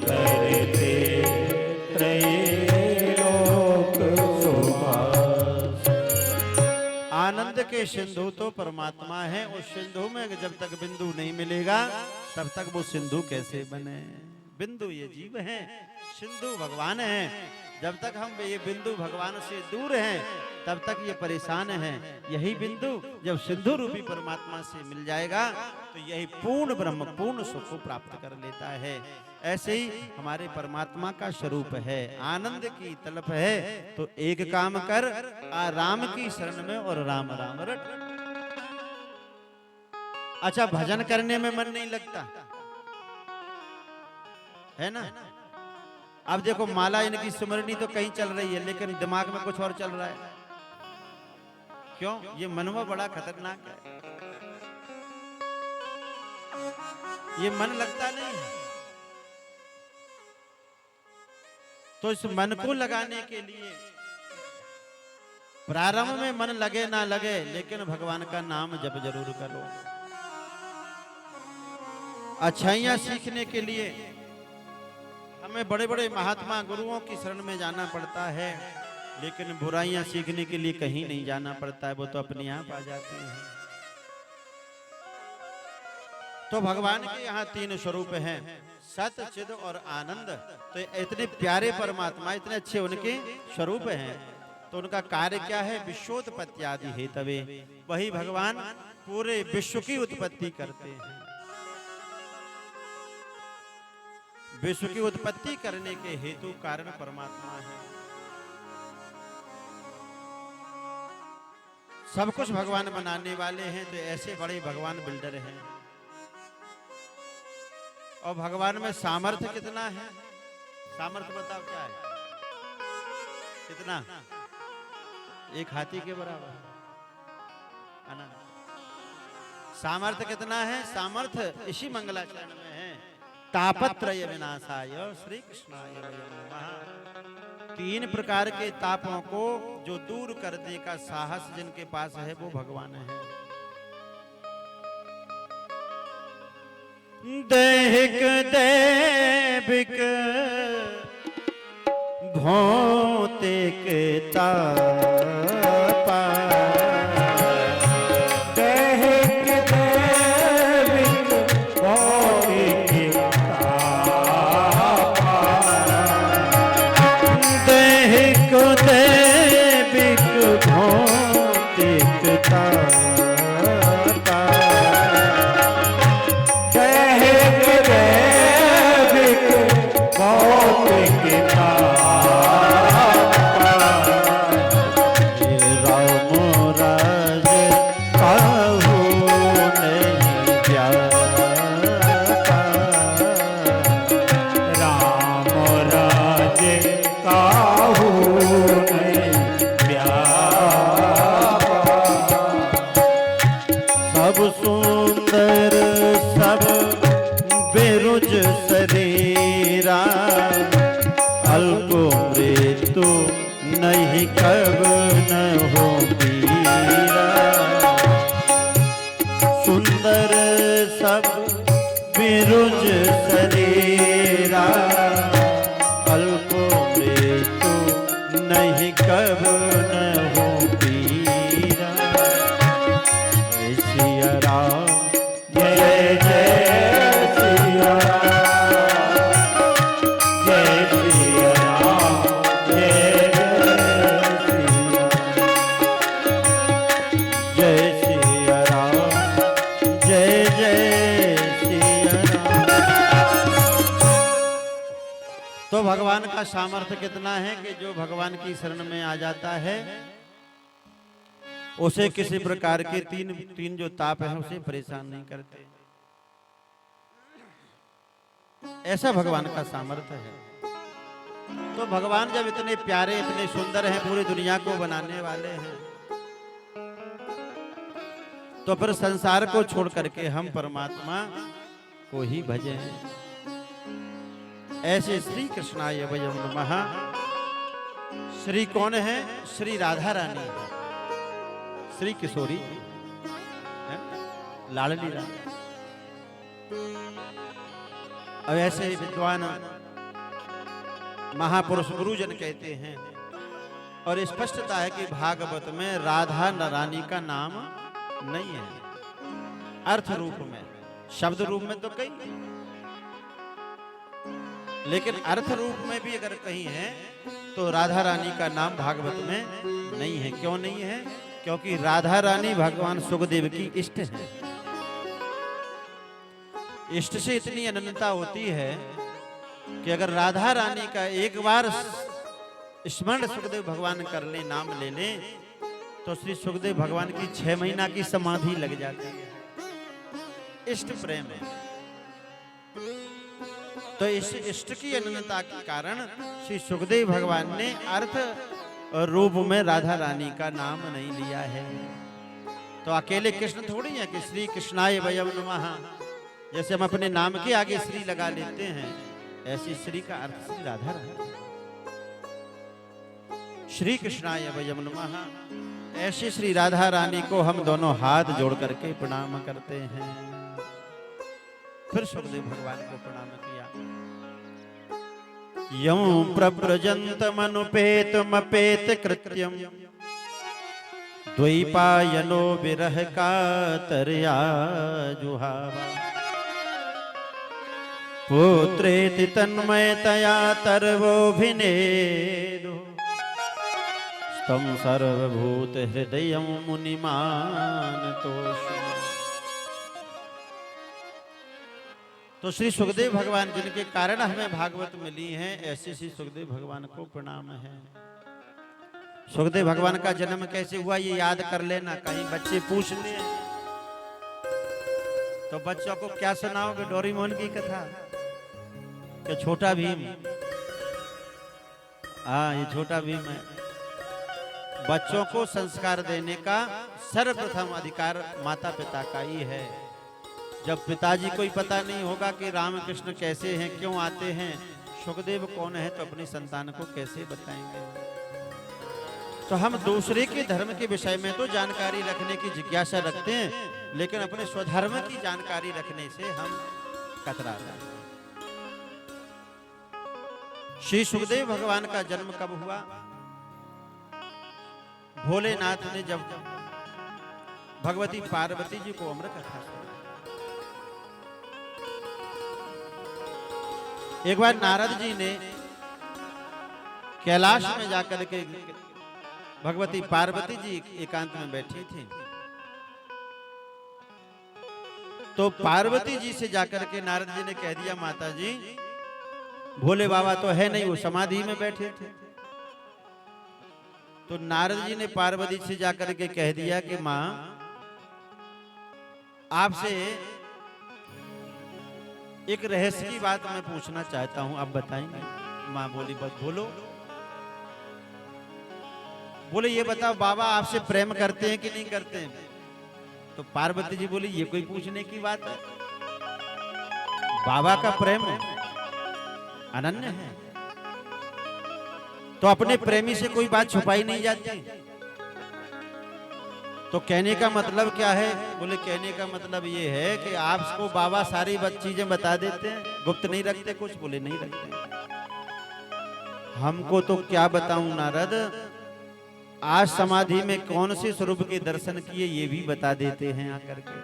करते त्रैलोक सुपासी। आनंद के सिंधु तो परमात्मा है। उस सिंधु में जब तक बिंदु नहीं मिलेगा तब तक वो सिंधु कैसे बने। बिंदु ये जीव है, सिंधु भगवान है। जब तक हम ये बिंदु भगवान से दूर हैं तब तक ये परेशान हैं। यही बिंदु जब सिंधु रूपी परमात्मा से मिल जाएगा तो यही पूर्ण ब्रह्म पूर्ण सुख को प्राप्त कर लेता है। ऐसे ही हमारे परमात्मा का स्वरूप है, आनंद की तलप है। तो एक काम कर, आ राम की शरण में और राम राम रट। अच्छा, भजन करने में मन नहीं लगता है ना। अब देखो माला इनकी सुमरनी तो कहीं चल रही है लेकिन दिमाग में कुछ और चल रहा है। क्यों? ये मनवा बड़ा खतरनाक है, ये मन लगता नहीं है। तो इस मन को लगाने के लिए प्रारंभ में मन लगे ना लगे लेकिन भगवान का नाम जप जरूर करो। अच्छाइयां सीखने के लिए हमें बड़े बड़े महात्मा गुरुओं की शरण में जाना पड़ता है, लेकिन बुराइयां सीखने के लिए कहीं नहीं जाना पड़ता है, वो तो अपने आप आ जाती हैं। तो भगवान के यहाँ तीन स्वरूप हैं, सत्य, चिद और आनंद। तो इतने प्यारे परमात्मा, इतने अच्छे उनके स्वरूप हैं। तो उनका कार्य क्या है? विश्वोत्पत्ति आदि हेतवे। वही भगवान पूरे विश्व की उत्पत्ति करते हैं। विश्व की उत्पत्ति करने के हेतु कारण परमात्मा है। सब कुछ भगवान बनाने वाले हैं। तो ऐसे बड़े भगवान बिल्डर हैं। और भगवान में सामर्थ्य कितना है? सामर्थ्य बताओ क्या है? कितना? एक हाथी के बराबर है ना। सामर्थ्य कितना है? सामर्थ्य इसी मंगलाचरण में है। तापत्रय विनाशाय श्री कृष्णाय वयं नमः। तीन प्रकार के तापों को जो दूर करने का साहस जिनके पास है वो भगवान है। दैहिक दैविक भौतिक तापा दैहिक दैविक भौतिक दैहिक दैविक भौतिक तापा दैहिक दैविक भौतिक राम राज कहू नहीं जाता। राम राज काहू नहीं व्यापा। सब सुंदर सब बेरुज शरीरा अल्प मृत्यु नहीं कब न हो पीरा। सुंदर सब बेरुज शरीरा अल्प मृत्यु नहीं कब सुनहु पीरा। जय सिया राम जय जय सिया राम, जय सिया राम जय जय सिया राम, जय जय सिया राम। तो भगवान का सामर्थ्य कितना है कि जो भगवान की शरण में आ जाता है उसे किसी प्रकार के तीन जो ताप है उसे परेशान नहीं करते। ऐसा भगवान का सामर्थ्य है। तो भगवान जब इतने प्यारे इतने सुंदर हैं, पूरी दुनिया को बनाने वाले हैं, तो फिर संसार को छोड़ करके हम परमात्मा को ही भजें। ऐसे श्री कृष्णाय वयं नमः। श्री कौन है? श्री राधा रानी है, श्री किशोरी है, लाडली रानी। अब ऐसे विद्वान महापुरुष गुरुजन कहते हैं और स्पष्टता है कि भागवत में राधा रानी का नाम नहीं है। अर्थ रूप में, शब्द रूप में तो कहीं, लेकिन अर्थ रूप में भी अगर कहीं है तो राधा रानी का नाम भागवत में नहीं है। क्यों नहीं है? क्योंकि राधा रानी भगवान सुखदेव की इष्ट है। इष्ट से इतनी अनन्यता होती है कि अगर राधा रानी का एक बार स्मरण सुखदेव भगवान कर ले, नाम ले ले, तो श्री सुखदेव भगवान की 6 महीना की समाधि लग जाती है। इष्ट प्रेम है। तो इस इष्ट की अनन्यता के कारण श्री सुखदेव भगवान ने अर्थ रूप में राधा रानी का नाम नहीं लिया है। तो अकेले कृष्ण थोड़ी है कि श्री कृष्णाय वयं नमः, जैसे हम अपने नाम के आगे श्री लगा लेते हैं, ऐसी श्री का अर्थ श्री राधा रानी। श्री कृष्णाय वयं नमः। ऐसे श्री राधा रानी को हम दोनों हाथ जोड़ करके प्रणाम करते हैं। फिर सुखदेव भगवान को प्रणाम किया। यं प्रव्रजन्तमनुपेतमपेत कृत्यं द्वैपायनो विरह कातर्या जुहावा। पुत्रेति तन्मयतया तर्वोऽभिनेदो तं सर्वभूत हृदयं मुनिमानतोषि। तो श्री सुखदेव भगवान जिनके कारण हमें भागवत मिली है, ऐसे श्री सुखदेव भगवान को प्रणाम है। सुखदेव भगवान का जन्म कैसे हुआ ये याद कर लेना, कहीं बच्चे पूछ ले तो बच्चों को क्या सुनाओगे? डोरेमोन की कथा कि छोटा भीम? हाँ, ये छोटा भीम है। बच्चों को संस्कार देने का सर्वप्रथम अधिकार माता पिता का ही है। जब पिताजी को ही पता नहीं होगा कि रामकृष्ण कैसे हैं, क्यों आते हैं, सुखदेव कौन है, तो अपनी संतान को कैसे बताएंगे? तो हम दूसरे के धर्म के विषय में तो जानकारी रखने की जिज्ञासा रखते हैं, लेकिन अपने स्वधर्म की जानकारी रखने से हम कतराते हैं। श्री सुखदेव भगवान का जन्म कब हुआ? भोलेनाथ ने जब भगवती पार्वती जी को अमृत कथा सुनाई। एक बार नारद जी ने कैलाश में जाकर के, भगवती पार्वती जी एकांत में बैठी थी, तो पार्वती जी से जाकर के नारद जी ने कह दिया, माता जी भोले बाबा तो है नहीं, वो समाधि में बैठे थे। तो नारद जी ने पार्वती से जाकर के कह दिया कि माँ, आपसे एक रहस्य की बात मैं पूछना चाहता हूं, आप बताएंगे? माँ बोली, बस बोलो। बोले ये बताओ बाबा आपसे प्रेम करते हैं कि नहीं करते हैं? तो पार्वती जी बोली, ये कोई पूछने की बात है? बाबा का प्रेम अनन्य है, तो अपने प्रेमी से कोई बात छुपाई नहीं जाती। तो कहने का मतलब क्या है? बोले कहने का मतलब ये है कि आपको बाबा सारी चीजें बता देते हैं, गुप्त नहीं रखते कुछ? बोले नहीं रखते। हमको तो क्या बताऊं नारद, आज समाधि में कौन से स्वरूप के दर्शन किए ये भी बता देते हैं आकर के।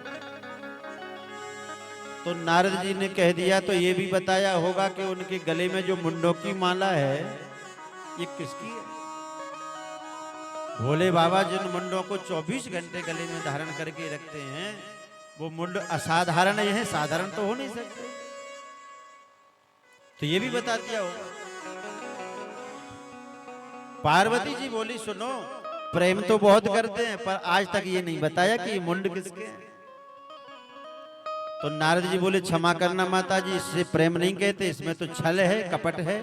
तो नारद जी ने कह दिया तो ये भी बताया होगा कि उनके गले में जो मुंडों की माला है ये किसकी है। भोले बाबा जिन मुंडों को 24 घंटे गले में धारण करके रखते हैं वो मुंड असाधारण है, साधारण तो हो नहीं सकते। तो ये भी बता दिया होगा। पार्वती जी बोली सुनो, प्रेम तो बहुत करते हैं पर आज तक ये नहीं बताया कि ये मुंड किसके हैं। तो नारद जी बोले क्षमा करना माता जी, इससे प्रेम नहीं कहते, इसमें तो छल है, कपट है।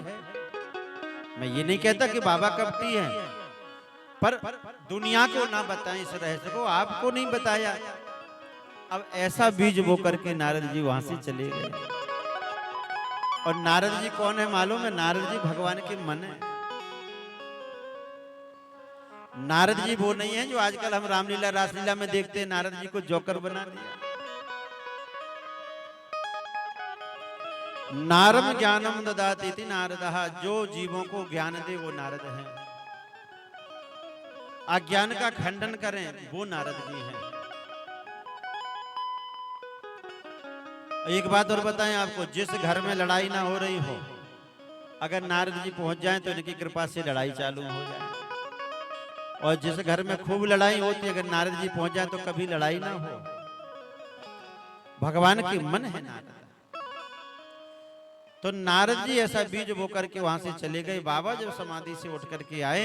मैं ये नहीं कहता कि बाबा कपटी हैं, पर दुनिया को ना बताएं इस रहस्य को, आपको नहीं बताया। अब ऐसा बीज बो करके नारद जी वहां से चले गए। और नारद जी कौन है मालूम है? नारद जी भगवान के मन है। नारद जी वो नहीं है जो आजकल हम रामलीला रासलीला में देखते हैं, नारद जी को जोकर बना दिया। नारम ज्ञानम ददाति इति नारदः, जो जीवों को ज्ञान दे वो नारद है। अज्ञान का खंडन करें वो नारद जी हैं। एक बात और बताएं आपको, जिस घर में लड़ाई ना हो रही हो, अगर नारद जी पहुंच जाएं तो इनकी कृपा से लड़ाई चालू हो जाए। और जिस घर में खूब लड़ाई होती है, अगर नारद जी पहुंच जाए तो कभी लड़ाई ना हो। भगवान के मन है नारद। तो नारद जी ऐसा बीज बो करके वहां से चले गए। बाबा जब समाधि से उठ करके आए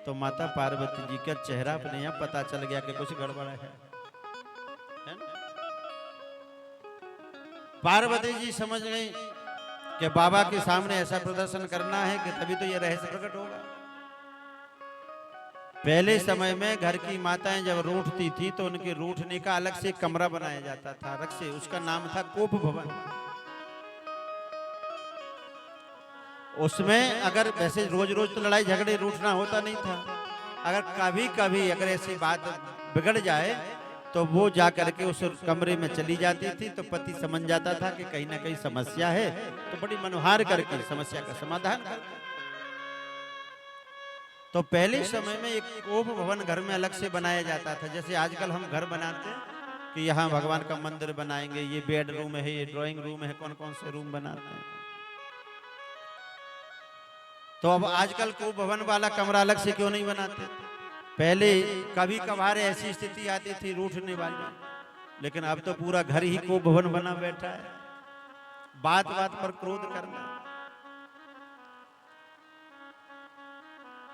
तो माता पार्वती जी का चेहरा अपने यहाँ पता चल गया कि कुछ गड़बड़ है ना? पार्वती जी समझ गई कि बाबा के सामने ऐसा प्रदर्शन करना है कि तभी तो ये रहस्य प्रकट होगा। पहले समय में घर की माताएं जब रूठती थी तो उनके रूठने का अलग से कमरा बनाया जाता था, अलग से, उसका नाम था कोप भवन। उसमें अगर वैसे रोज रोज तो लड़ाई झगड़े रूठना होता नहीं था, अगर कभी कभी अगर ऐसी बात बिगड़ जाए तो वो जा करके उस कमरे में चली जाती थी। तो पति समझ जाता था कि कहीं ना कहीं समस्या है, तो बड़ी मनोहार करके समस्या का समाधान करता। तो पहले समय में एक कोप भवन घर में अलग से बनाया जाता था, जैसे आजकल हम घर बनाते हैं कि यहाँ भगवान का मंदिर बनाएंगे, ये बेडरूम है, ये ड्राइंग रूम है, कौन कौन से रूम बनाते हैं। तो अब आजकल कोप भवन वाला कमरा अलग से क्यों नहीं बनाते? पहले कभी कभार ऐसी स्थिति आती थी रूठने वाली, लेकिन अब तो पूरा घर ही कोप भवन बना बैठा है। बात बात पर क्रोध करना।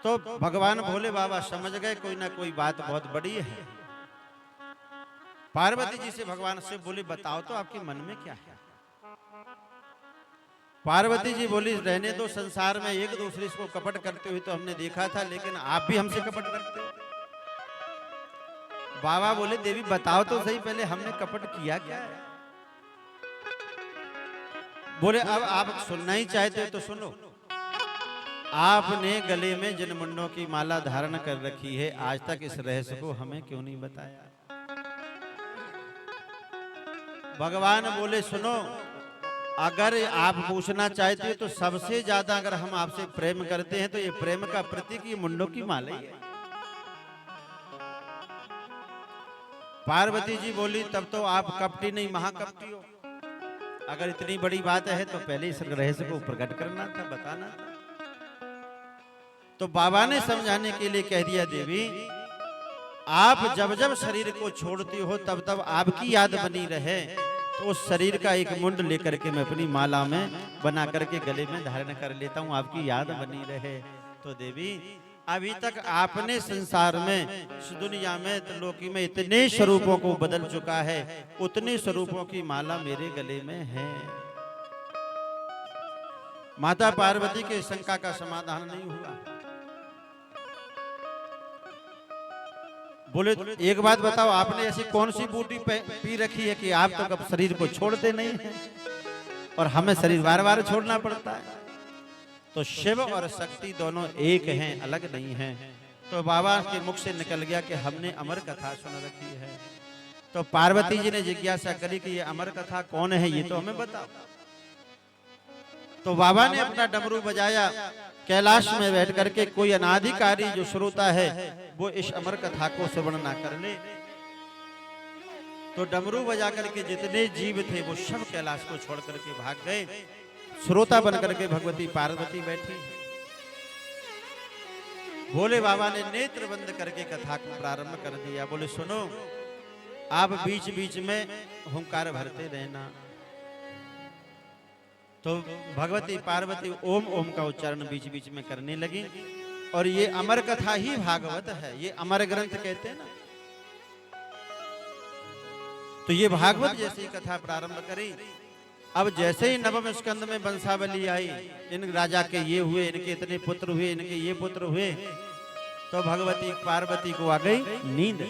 तो भगवान भोले बाबा समझ गए कोई ना कोई बात बहुत बड़ी है। पार्वती जी से भगवान से बोले बताओ तो आपके मन में क्या है। पार्वती जी बोली रहने दो, संसार में एक दूसरे को कपट करते हुए तो हमने देखा था, लेकिन आप भी हमसे कपट करते हो। बाबा बोले देवी बताओ तो सही पहले हमने कपट किया क्या है। बोले अब आप सुनना ही चाहते हो तो सुनो। आपने गले में जिन मुंडों की माला धारण कर रखी है, आज तक इस रहस्य को हमें क्यों नहीं बताया। भगवान बोले सुनो, अगर आप पूछना चाहते हो तो सबसे ज्यादा अगर हम आपसे प्रेम करते हैं तो ये प्रेम का प्रतीक ये मुंडों की माला ही है। पार्वती जी बोली तब तो आप कपटी नहीं महाकपटी हो। अगर इतनी बड़ी बात है तो पहले इस रहस्य को प्रकट करना था, बताना था। तो बाबा ने समझाने के लिए कह दिया देवी आप जब जब शरीर को छोड़ती हो तब तब आपकी याद बनी रहे, तो उस शरीर का एक मुंड लेकर के मैं अपनी माला में बना करके गले में धारण कर लेता हूँ, आपकी याद बनी रहे। तो देवी अभी तक आपने संसार में, इस दुनिया में, त्रिलोकी में इतने स्वरूपों को बदल चुका है, उतने स्वरूपों की माला मेरे गले में है। माता पार्वती के शंका का समाधान नहीं हुआ। बोले एक बात बताओ, आपने ऐसी कौन सी बूटी पी रखी है कि आप तो कब शरीर को छोड़ते नहीं हैं और हमें शरीर बार बार छोड़ना पड़ता है। तो शिव और शक्ति दोनों एक हैं, अलग नहीं हैं। तो बाबा के मुख से निकल गया कि हमने अमर कथा सुन रखी है। तो पार्वती जी ने जिज्ञासा करी कि ये अमर कथा कौन है, ये तो हमें बताओ। तो बाबा ने अपना डमरू बजाया, कैलाश में बैठ करके कोई अनाधिकारी जो श्रोता है वो इस अमर कथा को श्रवण ना कर ले। तो डमरू बजा करके जितने जीव थे वो सब कैलाश को छोड़ करके भाग गए। श्रोता बन करके भगवती पार्वती बैठी। भोले बाबा ने नेत्र बंद करके कथा को प्रारंभ कर दिया। बोले सुनो, आप बीच बीच में हुंकार भरते रहना। तो भगवती पार्वती ओम ओम का उच्चारण बीच बीच में करने लगी। और ये अमर कथा ही भागवत है, ये अमर ग्रंथ कहते हैं ना। तो ये भागवत जैसी कथा प्रारंभ करी। अब जैसे ही नवम स्कंद में वंशावली आई, इन राजा के ये हुए, इनके इतने पुत्र हुए, इनके ये पुत्र हुए, तो भगवती पार्वती को आ गई नींद।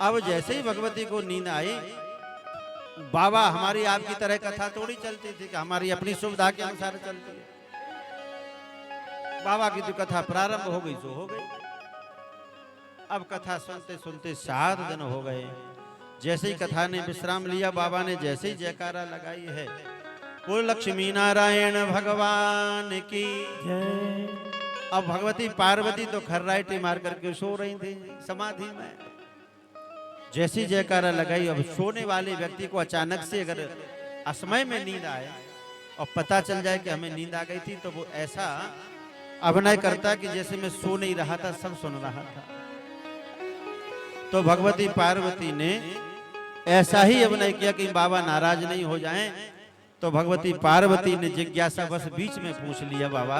अब जैसे ही भगवती को नींद आई, बाबा हमारी आपकी तरह कथा थोड़ी चलती थी कि हमारी अपनी सुविधा के अनुसार चलती है। बाबा की जो कथा प्रारंभ हो गई सो हो गई। अब कथा सुनते सुनते 7 दिन हो गए। जैसे ही कथा ने विश्राम लिया, बाबा ने जैसे ही जयकारा लगाई है, बोल लक्ष्मी नारायण भगवान की जय। अब भगवती पार्वती तो खर्राटे मार करके सो रही थी समाधि में। जैसी जयकारा लगाई, अब सोने वाले व्यक्ति को अचानक से अगर असमय में नींद आए और पता चल जाए कि हमें नींद आ गई थी, तो वो ऐसा अभिनय करता कि जैसे मैं सो नहीं रहा था, सब सुन रहा था। तो भगवती पार्वती ने ऐसा ही अभिनय किया कि बाबा नाराज नहीं हो जाएं। तो भगवती पार्वती ने जिज्ञासा बस बीच में पूछ लिया, बाबा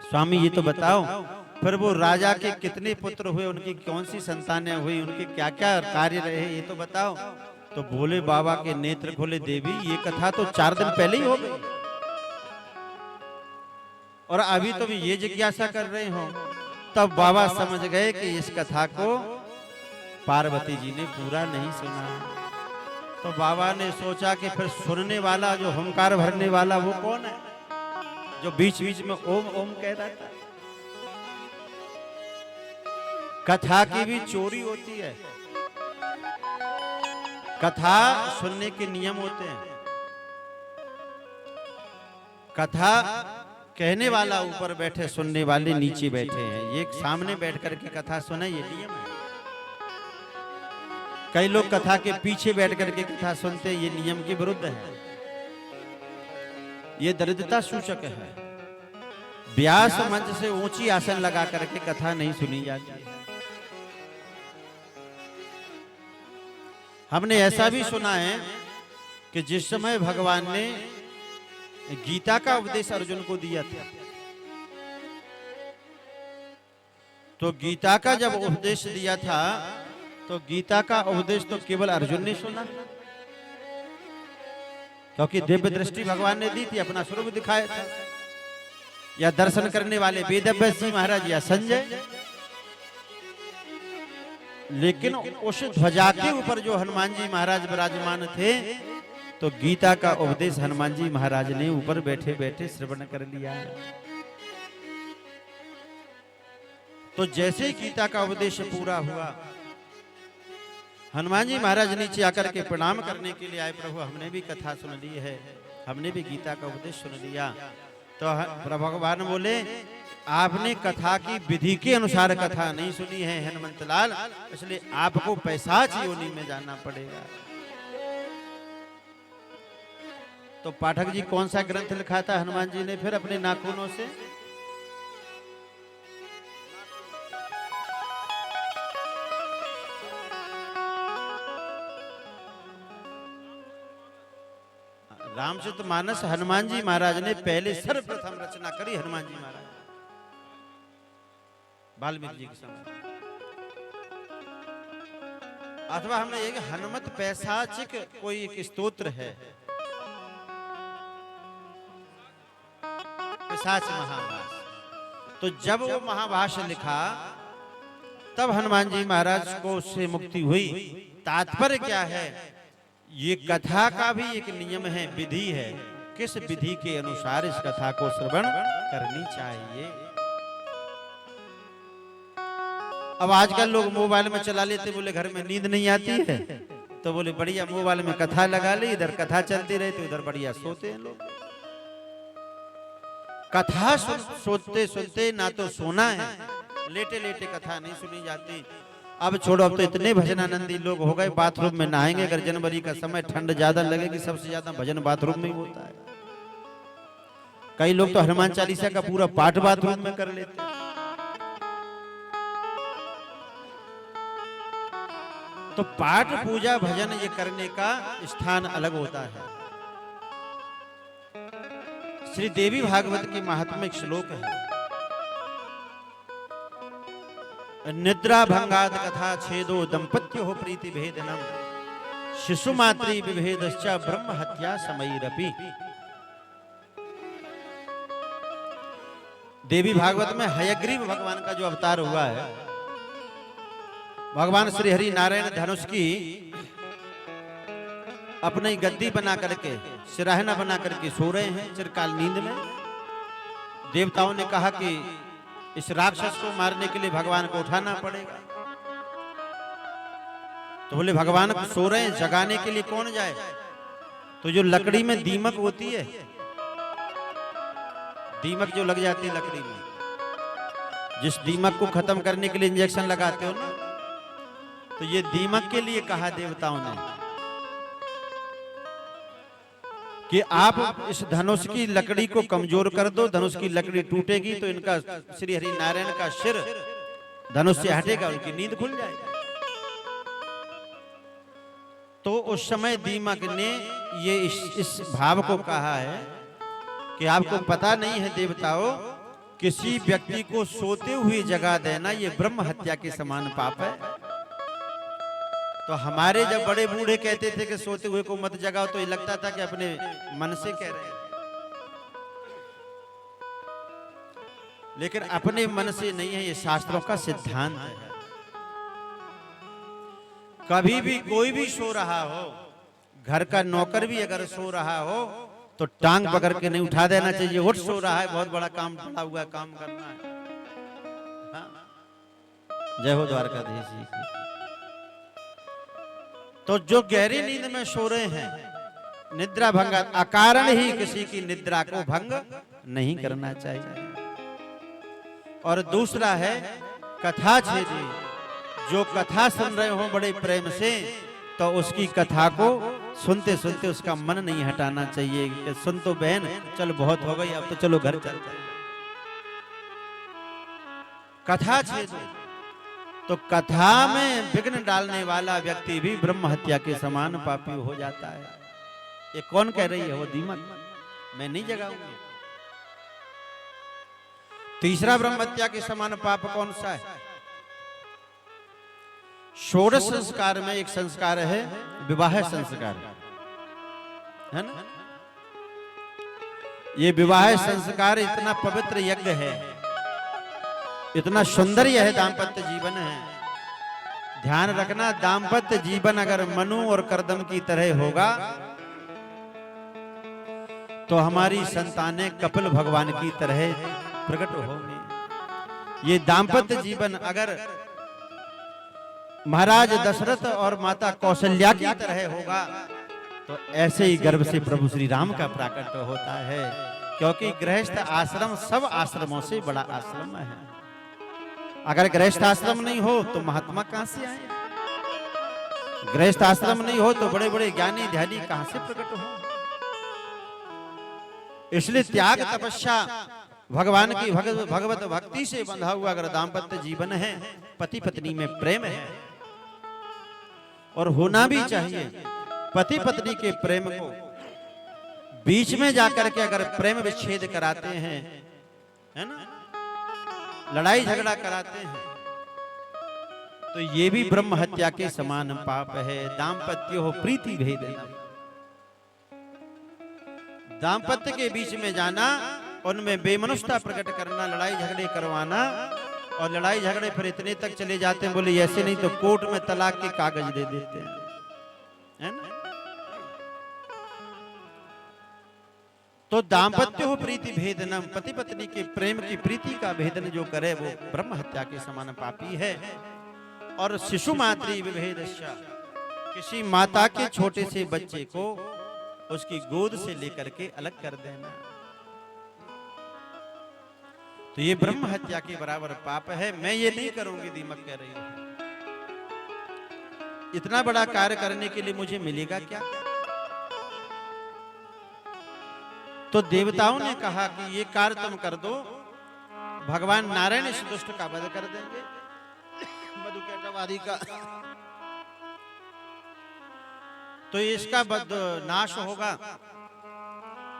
स्वामी ये तो बताओ, फिर वो राजा के कितने पुत्र हुए, उनकी कौन सी संतानें हुई, उनके क्या क्या कार्य रहे, ये तो बताओ। तो बोले बाबा के नेत्र खोले, देवी ये कथा तो 4 दिन पहले ही हो गई और अभी तुम ये जिज्ञासा कर रहे हो। तब बाबा समझ गए कि इस कथा को पार्वती जी ने पूरा नहीं सुना। तो बाबा ने सोचा कि फिर सुनने वाला, जो हुंकार भरने वाला, वो कौन है जो बीच बीच में ओम ओम कह रहा था। कथा की भी चोरी होती है, कथा सुनने के नियम होते हैं। कथा कहने वाला ऊपर बैठे, सुनने वाले नीचे बैठे हैं। ये सामने बैठ करके कथा सुने, ये नियम है। कई लोग कथा के पीछे बैठ करके कथा सुनते, ये नियम के विरुद्ध है। ये दरिद्रता सूचक है। व्यास मंच से ऊंची आसन लगा करके कथा नहीं सुनी जाती है। हमने ऐसा भी सुना है कि जिस समय भगवान ने गीता का उपदेश अर्जुन को दिया था, तो गीता का जब उपदेश दिया था, तो गीता का उपदेश तो केवल अर्जुन ने सुना, क्योंकि दिव्य दृष्टि भगवान ने दी थी, अपना स्वरूप दिखाया था। या दर्शन करने वाले वेदव्यास जी महाराज या संजय। लेकिन उस ध्वजा के ऊपर जो हनुमान जी महाराज विराजमान थे, तो गीता का उपदेश हनुमान जी महाराज ने ऊपर बैठे बैठे श्रवण कर लिया। तो जैसे ही गीता का उपदेश पूरा हुआ, हनुमान जी महाराज नीचे आकर के प्रणाम करने के लिए आए, प्रभु हमने भी कथा सुन ली है, हमने भी गीता का उपदेश सुन लिया। तो भगवान बोले, आपने कथा की विधि के अनुसार कथा नहीं सुनी है हनुमंत लाल, इसलिए आपको पैशाच योनि में जाना पड़ेगा। तो पाठक जी कौन सा ग्रंथ लिखा था हनुमान जी ने फिर अपने नाखूनों से? रामचरितमानस हनुमान जी महाराज ने पहले सर्वप्रथम रचना करी। हनुमान जी महाराज वाल्मीकि जी के समय, अथवा हमने एक हनुमत पैशाचिक कोई एक स्तोत्र है, पिशाच महाभाष। तो जब वो महाभाष लिखा, तब हनुमान जी महाराज को उससे मुक्ति हुई। तात्पर्य क्या है? ये कथा का भी एक नियम है, विधि है, किस विधि के अनुसार इस कथा को श्रवण करनी चाहिए। अब आजकल लोग मोबाइल में चला लेते, बोले घर में नींद नहीं आती है, तो बोले बढ़िया मोबाइल में कथा लगा ली, इधर कथा चलती रहती, उधर बढ़िया सोते हैं लोग। कथा सोते सुनते ना तो सोना है, लेटे लेटे कथा नहीं सुनी जाती। अब छोड़ो, अब तो इतने भजनानंदी लोग हो गए, बाथरूम में नहाएंगे। अगर जनवरी का समय ठंड ज्यादा लगेगी, सबसे ज्यादा भजन बाथरूम में ही होता है। कई लोग तो हनुमान चालीसा का पूरा पाठ बाथरूम में कर लेते हैं। तो पाठ पूजा भजन ये करने का स्थान अलग होता है। श्री देवी भागवत की महात्म्य श्लोक है, निद्रा भंगाद कथा छेदो दंपत्यो हो प्रीति भेदनम शिशु मातृ विभेदश्च ब्रह्म हत्या समयरपि। देवी भागवत में हयग्रीव भगवान का जो अवतार हुआ है, भगवान श्री हरि नारायण धनुष की अपनी गद्दी बना करके, सिराहना बना करके सो रहे हैं चिरकाल नींद में। देवताओं ने कहा कि इस राक्षस को मारने के लिए भगवान को उठाना पड़ेगा। तो बोले भगवान को सो रहे हैं, जगाने के लिए कौन जाए? तो जो लकड़ी में दीमक होती है, दीमक जो लग जाती है लकड़ी में, जिस दीमक को खत्म करने के लिए इंजेक्शन लगाते हो ना, तो ये दीमक के लिए कहा देवताओं ने कि आप इस धनुष की लकड़ी को कमजोर कर दो। धनुष की लकड़ी टूटेगी तो इनका श्री हरि नारायण का सिर धनुष से हटेगा, उनकी नींद खुल जाएगी। तो उस समय दीमक ने ये इस भाव को कहा है कि आपको पता नहीं है देवताओं, किसी व्यक्ति को सोते हुए जगा देना ये ब्रह्म हत्या के समान पाप है। तो हमारे जब बड़े बूढ़े कहते थे कि सोते हुए को मत जगाओ, तो ये लगता था कि अपने मन से कह रहे हैं, लेकिन अपने मन से नहीं है, ये शास्त्रों का सिद्धांत है। कभी भी कोई भी सो रहा हो, घर का नौकर भी अगर सो रहा हो तो टांग पकड़ के नहीं उठा देना चाहिए। उठ, सो रहा है, बहुत बड़ा काम पड़ा हुआ है, काम करना है। हाँ? जय हो द्वारकाधीश जी की। तो जो गहरी नींद में सो रहे हैं, निद्रा भंग, अकारण ही किसी की निद्रा को भंग नहीं करना चाहिए। और दूसरा है कथा छेदी, जो कथा सुन रहे हो बड़े प्रेम से, तो उसकी कथा को सुनते सुनते उसका मन नहीं हटाना चाहिए कि सुन तो बहन, चल बहुत हो गई, अब तो चलो घर चलते हैं। कथा छेदो, तो कथा में विघ्न डालने वाला व्यक्ति भी ब्रह्म हत्या के समान पापी हो जाता है। ये कौन कह रही है? वो दीमक, मैं नहीं जगाऊंगी। तीसरा ब्रह्म हत्या के समान पाप कौन सा है? षोडश संस्कार में एक संस्कार है विवाह संस्कार, है ना? ये विवाह संस्कार इतना पवित्र यज्ञ है, इतना सुंदर यह दाम्पत्य जीवन है। ध्यान रखना, दाम्पत्य जीवन अगर मनु और करदम की तरह होगा तो हमारी संतानें कपिल भगवान की तरह प्रकट होंगी। ये दाम्पत्य जीवन अगर महाराज दशरथ और माता कौशल्या की तरह होगा तो ऐसे ही गर्भ से प्रभु श्री राम का प्राकट होता है, क्योंकि गृहस्थ आश्रम सब आश्रमों से बड़ा आश्रम है। अगर गृहस्थ आश्रम नहीं हो तो महात्मा कहां से आए? गृहस्थ आश्रम नहीं हो तो बड़े बड़े ज्ञानी ध्यानी कहां से प्रकट हो? इसलिए त्याग तपस्या भगवान की भगवत भक्ति से बंधा हुआ अगर दाम्पत्य जीवन है, पति पत्नी में प्रेम है, और होना भी चाहिए। पति पत्नी के प्रेम को बीच में जाकर के अगर प्रेम विच्छेद कराते हैं, है ना, लड़ाई झगड़ा कराते हैं, तो ये भी ब्रह्म हत्या के समान पाप है। दाम्पत्य हो प्रीति भेद, दाम्पत्य के बीच में जाना, उनमें बेमनुष्यता प्रकट करना, लड़ाई झगड़े करवाना, और लड़ाई झगड़े फिर इतने तक चले जाते हैं, बोले ऐसे नहीं तो कोर्ट में तलाक के कागज दे देते हैं, है ना? तो दाम्पत्य हो प्रीति भेदनम, पति पत्नी के प्रेम की प्रीति का भेदन जो करे वो ब्रह्म हत्या के समान पापी है। और शिशु मातृ विभेदश्च, किसी माता के छोटे से बच्चे को उसकी गोद से लेकर के अलग कर देना, तो ये ब्रह्म हत्या के बराबर पाप है। मैं ये नहीं करूंगी, दीमक कह रही है। इतना बड़ा कार्य करने के लिए मुझे मिलेगा क्या? तो देवताओं ने कहा कि ये कार्य तुम कर दो, भगवान नारायण इस दुष्ट का वध कर देंगे, मधुकैटवादी का। तो इसका वध नाश होगा।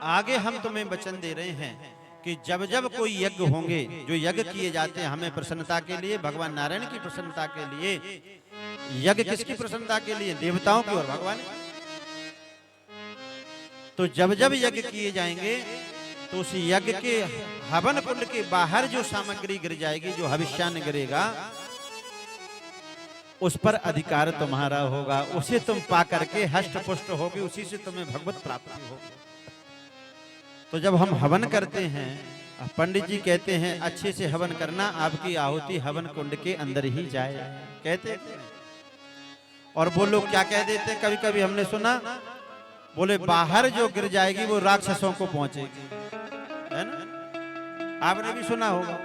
आगे हम तुम्हें वचन दे रहे हैं कि जब जब कोई यज्ञ होंगे, जो यज्ञ किए जाते हैं हमें प्रसन्नता के लिए, भगवान नारायण की प्रसन्नता के लिए, यज्ञ किसकी प्रसन्नता के लिए? देवताओं की और भगवान। तो जब जब यज्ञ किए जाएंगे तो उस यज्ञ के हवन कुंड के बाहर जो सामग्री गिर जाएगी, जो हविष्यान्न गिरेगा, उस पर अधिकार तुम्हारा होगा, उसे तुम पा करके हष्ट पुष्ट होगी, उसी से तुम्हें भगवत प्राप्ति होगी। तो जब हम हवन करते हैं, पंडित जी कहते हैं अच्छे से हवन करना, आपकी आहुति हवन कुंड के अंदर ही जाए, कहते हैं। और वो लोग क्या कह देते, कभी कभी हमने सुना, बोले बाहर जो गिर जाएगी वो राक्षसों को पहुंचेगी, है ना? आपने भी सुना होगा,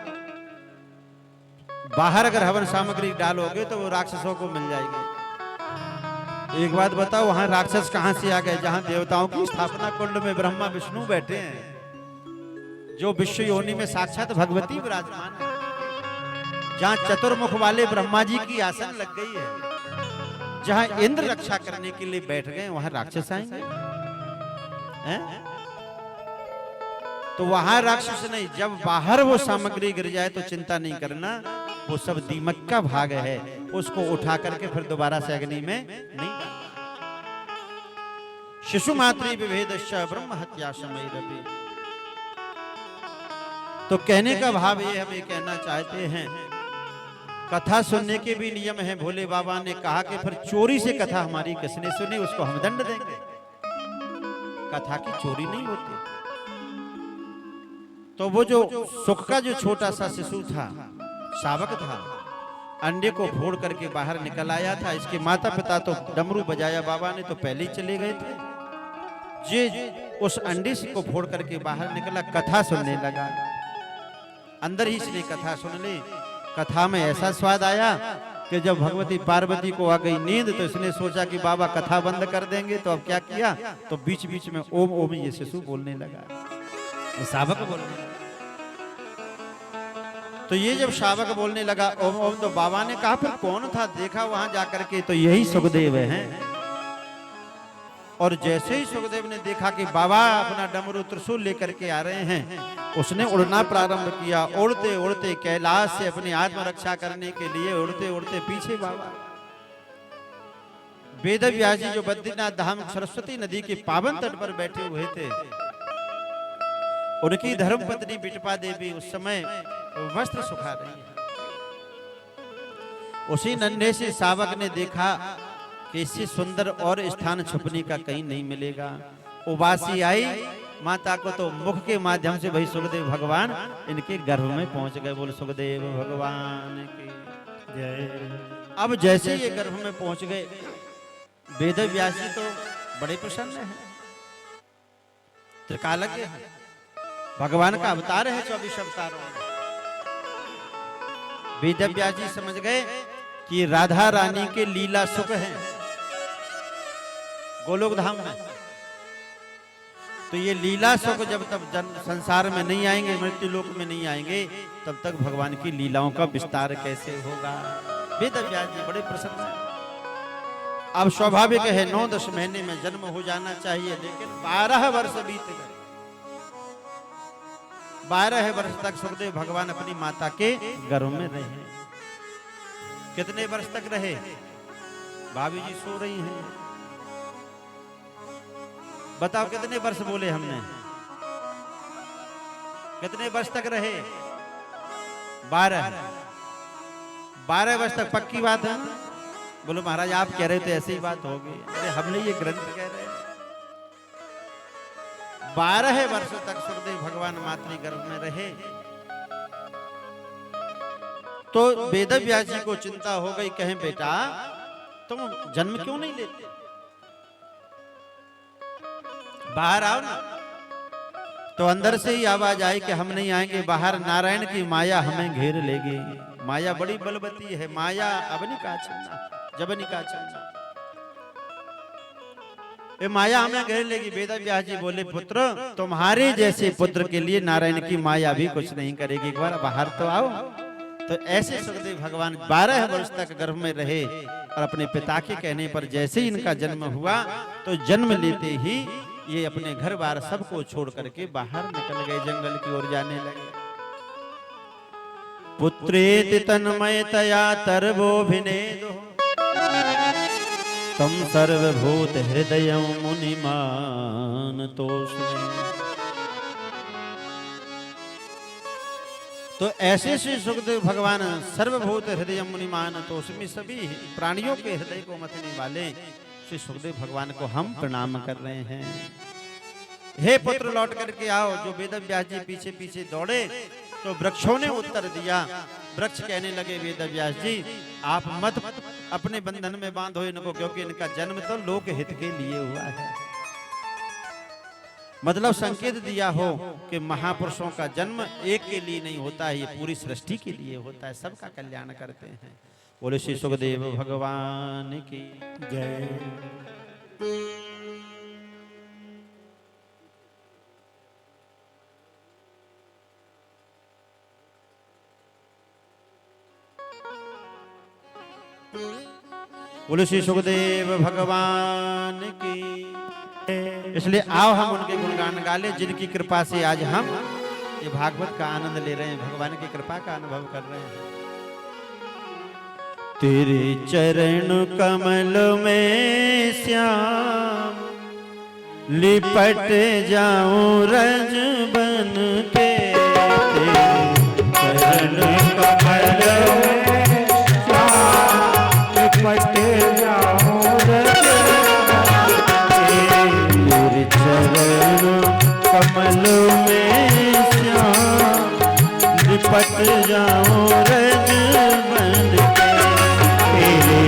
बाहर अगर हवन सामग्री डालोगे तो वो राक्षसों को मिल जाएगी। एक बात बताओ, वहां राक्षस कहां से आ गए? जहां देवताओं की स्थापना कुंड में ब्रह्मा विष्णु बैठे हैं, जो विश्व योनि में साक्षात भगवती विराजमान है, जहां चतुर्मुख वाले ब्रह्मा जी की आसन लग गई है, जहां इंद्र रक्षा करने के लिए बैठ गए, वहां राक्षस आएंगे हैं? तो वहां राक्षस नहीं, जब बाहर वो सामग्री गिर जाए तो चिंता नहीं करना, वो सब दीमक का भाग है, उसको उठा करके फिर दोबारा से अग्नि में नहीं। शिशु मातृ विभेदश्च ब्रह्म हत्या समय रवि। तो कहने का भाव ये हम ये कहना चाहते हैं, कथा सुनने के भी नियम है। भोले बाबा ने कहा कि फिर चोरी से कथा हमारी किसने सुनी, उसको हम दंड देंगे। कथा की चोरी नहीं होती। तो वो जो सुख का जो छोटा सा शिशु था, शावक था, अंडे को फोड़ करके बाहर निकल आया था। इसके माता पिता तो डमरू बजाया बाबा ने तो पहले ही चले गए थे। जे उस अंडे को फोड़ करके बाहर निकला, कथा सुनने लगा। अंदर ही इसने कथा सुन ली। कथा में ऐसा स्वाद आया कि जब भगवती पार्वती को आ गई नींद, तो इसने सोचा कि बाबा कथा बंद कर देंगे। तो अब क्या किया, तो बीच बीच में ओम ओम ये शिशु बोलने लगा, शावक बोलने लगा। तो ये जब शावक बोलने लगा ओम ओम, तो बाबा ने कहा फिर कौन था? देखा वहां जाकर के तो यही सुखदेव हैं। और जैसे ही सुखदेव ने देखा कि बाबा अपना डमरू त्रिशूल लेकर के आ रहे हैं, उसने उड़ना प्रारंभ किया। उड़ते उड़ते कैलाश से अपनी आत्मरक्षा करने के लिए उड़ते उड़ते पीछे बाबा। वेद व्यास जी जो बद्रीनाथ धाम सरस्वती नदी के पावन तट पर बैठे हुए थे, उनकी धर्मपत्नी बिटपा देवी उस समय वस्त्र सुखा रही है। उसी नन्हे से शावक ने देखा कि इससे सुंदर और स्थान छुपने का कहीं नहीं मिलेगा। उबासी आई माता को, तो मुख के माध्यम से भाई सुखदेव भगवान इनके गर्भ में पहुंच गए। बोले सुखदेव भगवान की जय। अब जैसे ये गर्भ में पहुंच गए, वेद व्यास जी तो बड़े प्रसन्न हैं, त्रिकालज्ञ हैं, भगवान का अवतार है 24 अवतारों में। वेद व्यास जी समझ गए कि राधा रानी के लीला सुख है गोलोक धाम में। तो ये लीला सुख जब तक संसार में नहीं आएंगे, मृत्यु लोक में नहीं आएंगे, तब तक भगवान की लीलाओं का विस्तार कैसे होगा। वेद व्यास जी बड़े प्रसन्न हैं। अब स्वाभाविक है 9-10 महीने में जन्म हो जाना चाहिए, लेकिन 12 वर्ष बीत गए। 12 वर्ष तक सुखदेव भगवान अपनी माता के गर्भ में रहे। कितने वर्ष तक रहे? भाभी जी सो रही हैं, बताओ कितने वर्ष बोले हमने? कितने वर्ष तक रहे? 12 वर्ष तक। पक्की बात है? बोलो महाराज आप कह रहे थे ऐसी ही बात होगी। अरे हमने ये ग्रंथ कह रहे हैं। 12 वर्ष तक सुखदेव भगवान मातृ गर्भ में रहे। तो वेद व्यास जी को चिंता हो गई, कहें बेटा तुम जन्म क्यों नहीं लेते? बाहर आओ ना। तो अंदर से ही आवाज आई कि हम नहीं आएंगे बाहर, नारायण की माया हमें घेर लेगी। माया बड़ी बलवती है, माया अबनी का चलना जबनी का चलना, ये माया हमें घेर लेगी। वेद व्यास जी बोले पुत्र तुम्हारे जैसे पुत्र के लिए नारायण की माया भी कुछ नहीं करेगी, एक बार बाहर तो आओ। तो ऐसे सुखदेव भगवान 12 वर्ष तक गर्भ में रहे और अपने पिता के कहने पर जैसे ही इनका जन्म हुआ तो जन्म लेते ही ये अपने घर बार सबको छोड़ करके बाहर निकल गए, जंगल की ओर जाने लगे। पुत्रेति तन्मयतया तरवोभिनेदो तम सर्वभूत हृदय मुनिमान तोष्णे। तो ऐसे श्री सुखदेव भगवान सर्वभूत हृदय मुनिमान तोष्मी, सभी प्राणियों के हृदय को मथने वाले श्री सुखदेव भगवान को हम प्रणाम कर रहे हैं। हे पुत्र लौट करके आओ। जो वेद व्यास जी पीछे पीछे दौड़े तो वृक्षों ने उत्तर दिया। वृक्ष कहने लगे वेद व्यास जी आप मत अपने बंधन में बांधो इनको, क्योंकि इनका जन्म तो लोक हित के लिए हुआ है। मतलब संकेत दिया हो कि महापुरुषों का जन्म एक के लिए नहीं होता है, ये पूरी सृष्टि के लिए होता है, सबका कल्याण करते हैं। बोले श्री सुखदेव भगवान की जय। बोले श्री सुखदेव भगवान की। इसलिए आओ हम उनके गुणगान गाले, जिनकी कृपा से आज हम ये भागवत का आनंद ले रहे हैं, भगवान की कृपा का अनुभव कर रहे हैं। तेरे चरण कमल में श्याम लिपट जाऊं रज बन के। तेरे चरण कमल में श्याम लिपट जाऊं रज कमल में श्याम लिपट जाऊं रज बन के। तेरे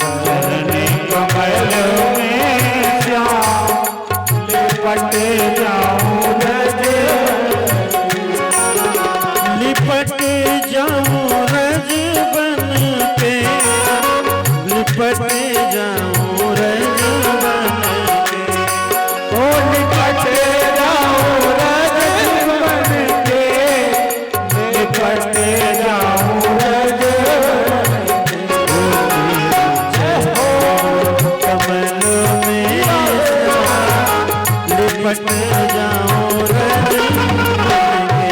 चरण कमल में श्याम लिपट जाऊं रज, लिपट जाऊं रज बन के, लिपट जाऊं रज बन के। ओ लिपट जाऊं रज बन के, लिपट जाऊं रज कमल में लिपट जाऊं रज बन के।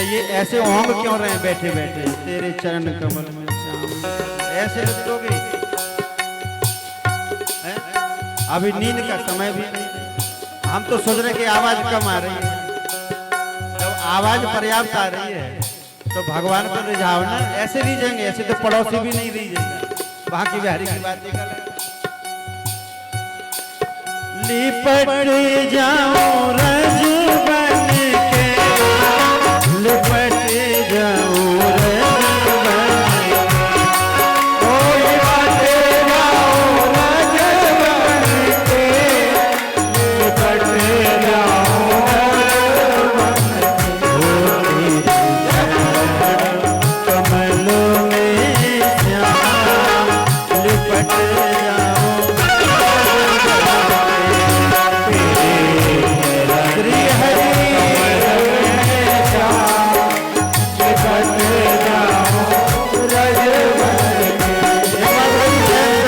ये ऐसे ओंग क्यों रहे हैं बैठे बैठे? तेरे चरण कमल में श्याम, ऐसे लगोगे? अभी नींद का समय भी नहीं। हम तो सोच रहे कि आवाज कम आ रही है। जब आवाज पर्याप्त आ रही है तो भगवान को रिझाओ ना। ऐसे रिझेंगे, ऐसे तो पड़ोसी भी नहीं रिझेगा। वहां की बिहारी की बात है। लिपट जाऊं रज बन के, लिपट जाऊं रज बन के, कोई बाटे जाऊं रज बन के, लिपट जाऊं रज बन के, कमलों में श्याम, लिपट जाऊं श्री हरि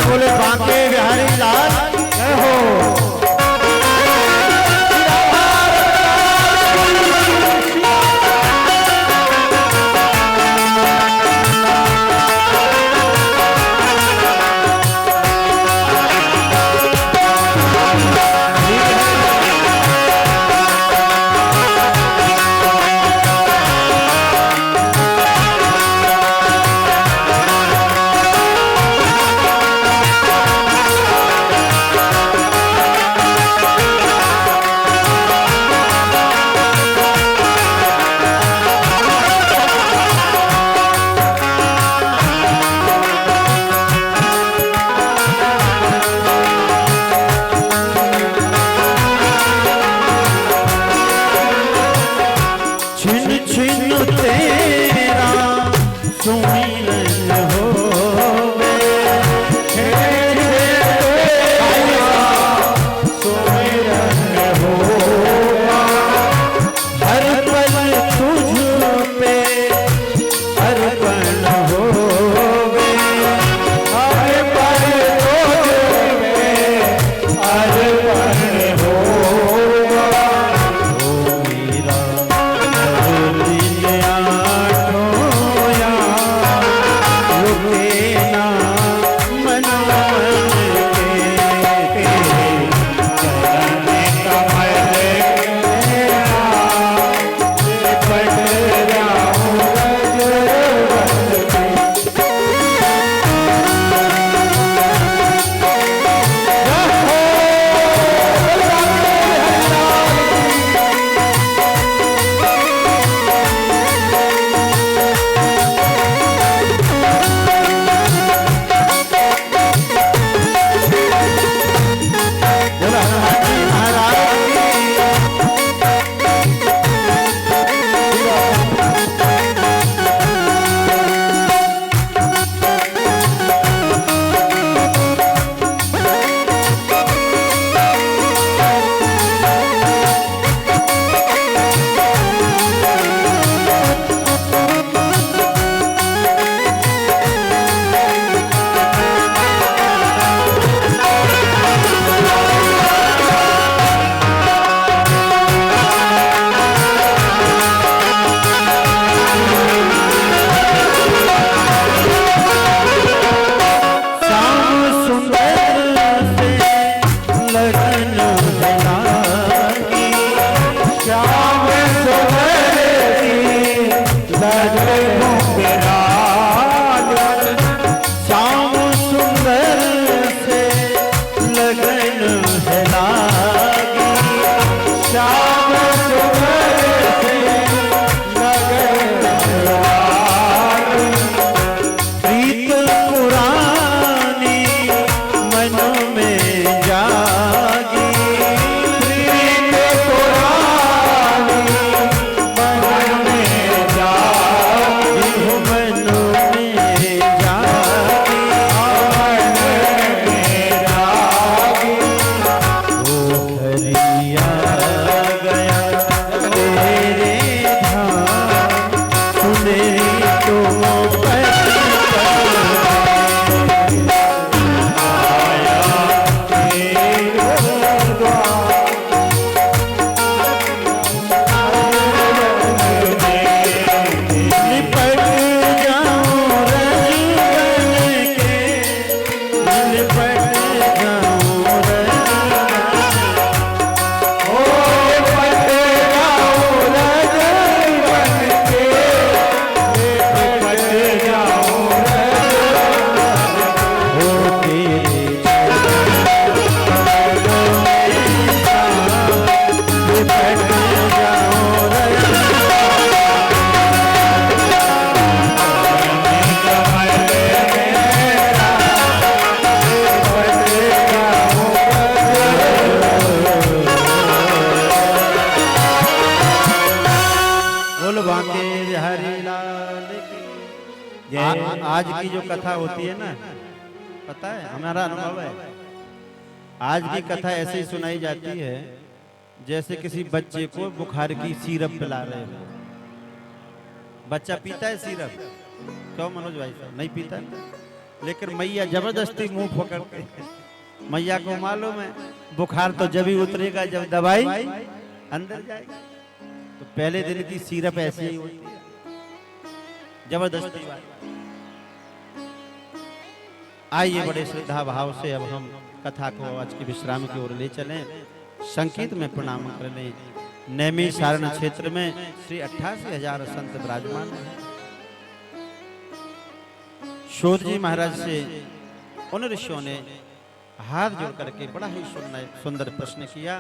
बोले बांके बिहारी लाल जय हो। हरि लाल की जय। आज की जो कथा होती है ना, पता है हमारा अनुभव है, आज की कथा ऐसे ही सुनाई जाती है जैसे किसी बच्चे को बुखार की सिरप पिला रहे हो। बच्चा पीता है सिरप? क्यों मनोज भाई साहब, नहीं पीता। लेकिन मैया जबरदस्ती मुंह पकड़ के, मैया को मालूम है बुखार तो जब ही उतरेगा जब दवाई अंदर जाएगी। तो पहले दिन की सिरप ऐसे ही होती है, जबरदस्ती बात। आइए बड़े श्रद्धा भाव से अब हम कथा को आज की विश्राम की ओर ले चलें। संगीत में प्रणाम कर लें। नैमी सारण क्षेत्र में श्री 88,000 संत विराजमान हैं। शोध जी महाराज से उन ऋषियों ने हाथ जोड़ करके बड़ा ही सुंदर प्रश्न किया।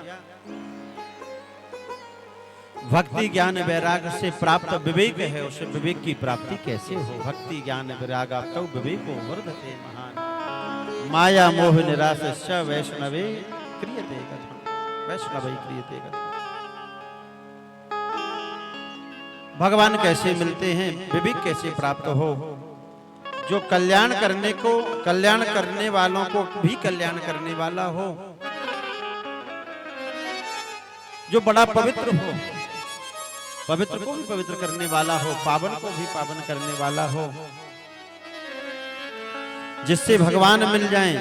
भक्ति ज्ञान वैराग से प्राप्त विवेक है, उसे विवेक की प्राप्ति कैसे हो? भक्ति ज्ञान वैराग आपका विवेको वर्धते महान, माया मोह निराश वैष्णवे क्रियते कथम, वैष्णवे क्रियते कथम। भगवान कैसे मिलते हैं, विवेक कैसे प्राप्त हो? जो कल्याण करने को, कल्याण करने वालों को भी कल्याण करने वाला हो, जो बड़ा पवित्र हो, पवित्र को भी पवित्र करने वाला हो, पावन को भी पावन करने वाला हो, जिससे भगवान मिल जाएं।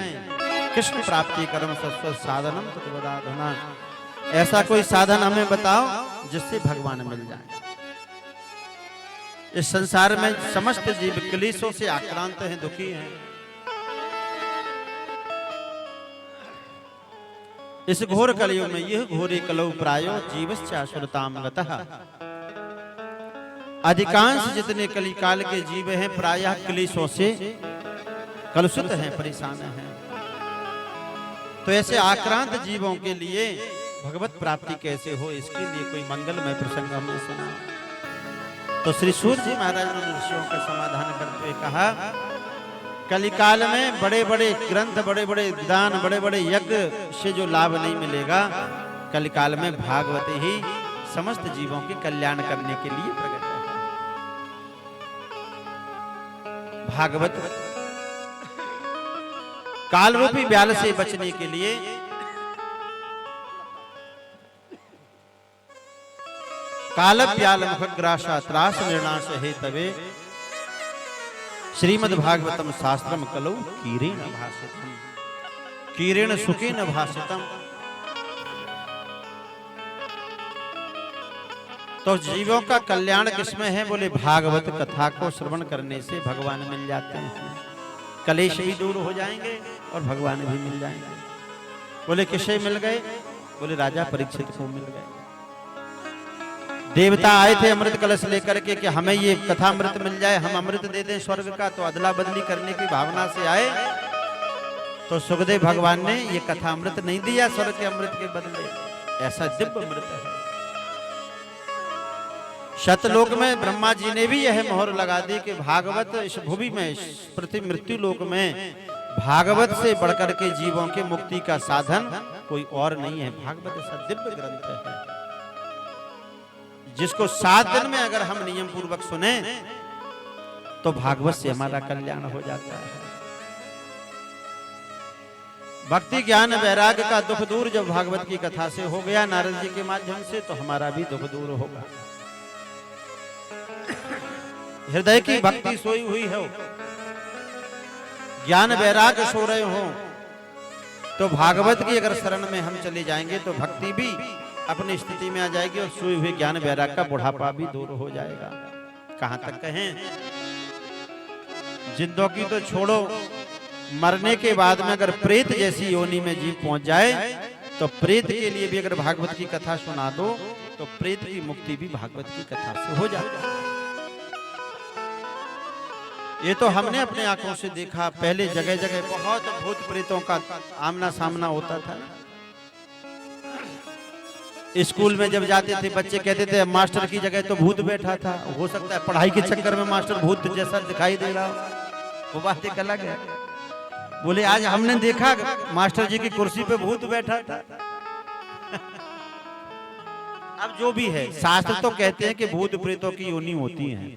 कृष्ण प्राप्ति कर्म सस्व साधनम तत्वदाधना, ऐसा कोई साधन हमें बताओ जिससे भगवान मिल जाए। इस संसार में समस्त जीव क्लेशों से आक्रांत हैं, दुखी हैं। इस घोर कलयुग में यह घोरी कलौ प्रायो जीवश्चासुरताम गतः, अधिकांश जितने कलिकाल के जीव हैं प्रायः क्लेशों से कलुषित हैं, परेशान हैं। तो ऐसे आक्रांत जीवों के लिए भगवत प्राप्ति कैसे हो, इसके लिए कोई मंगलमय प्रसंग हमने सुना। तो श्री सूर्य जी महाराज ने ऋषियों का समाधान करते हुए कहा, कलिकाल में बड़े बड़े ग्रंथ, बड़े बड़े दान, बड़े बड़े यज्ञ से जो लाभ नहीं मिलेगा, कलिकाल में भागवत ही समस्त जीवों के कल्याण करने के लिए प्रकट है। भागवत काल रूपी व्याल से बचने के लिए काल व्याल मुखग्रासा त्रास निर्णाश हे तवे श्रीमद् भागवतम शास्त्रम कलौ कीरेण भाषितम, कीरेण सुखेन भाषितम। तो जीवों का कल्याण किसमें है? बोले भागवत कथा को श्रवण करने से भगवान मिल जाते हैं, कलेश भी दूर हो जाएंगे और भगवान भी मिल जाएंगे। बोले किसे मिल गए? बोले राजा परीक्षित को मिल गए। देवता आए थे अमृत कलश लेकर के कि हमें ये कथा अमृत मिल जाए, हम अमृत दे दें स्वर्ग का, तो अदला बदली करने की भावना से आए। तो सुखदेव भगवान ने ये कथा अमृत नहीं दिया स्वर्ग के अमृत के बदले, ऐसा दिव्य अमृत है। शतलोक में ब्रह्मा जी ने भी यह मोहर लगा दी कि भागवत इस भूमि में, इस पृथ्वी मृत्यु लोक में भागवत से बढ़कर के जीवों के मुक्ति का साधन कोई और नहीं है। भागवत ऐसा दिव्य ग्रंथ है जिसको 7 दिन में अगर हम नियम पूर्वक सुने तो भागवत से हमारा कल्याण हो जाता है। भक्ति ज्ञान वैराग का दुख दूर जब भागवत की कथा से हो गया नारद जी के माध्यम से, तो हमारा भी दुख दूर होगा। हृदय की भक्ति सोई हुई हो, ज्ञान वैराग सो रहे हो, तो भागवत की अगर शरण में हम चले जाएंगे तो भक्ति भी अपनी स्थिति में आ जाएगी और सोए हुए ज्ञान वैराग का बुढ़ापा भी दूर हो जाएगा। कहां तक कहें, जिंदों की तो छोड़ो, मरने के बाद में अगर प्रेत जैसी योनि में जीव पहुंच जाए तो प्रेत के लिए भी अगर भागवत की कथा सुना दो तो प्रेत की मुक्ति भी भागवत की कथा से हो जाती है। ये तो हमने अपने आंखों से देखा। पहले जगह जगह बहुत भूत प्रेतों का आमना सामना होता था। स्कूल में जब जाते थे बच्चे कहते थे मास्टर की जगह तो भूत बैठा था। हो सकता है पढ़ाई के चक्कर में मास्टर भूत जैसा दिखाई दे रहा, वो बात एक अलग है। बोले आज हमने देखा मास्टर जी की कुर्सी पे भूत बैठा था। अब जो भी है, शास्त्र तो कहते हैं कि भूत प्रेतों की योनि होती है।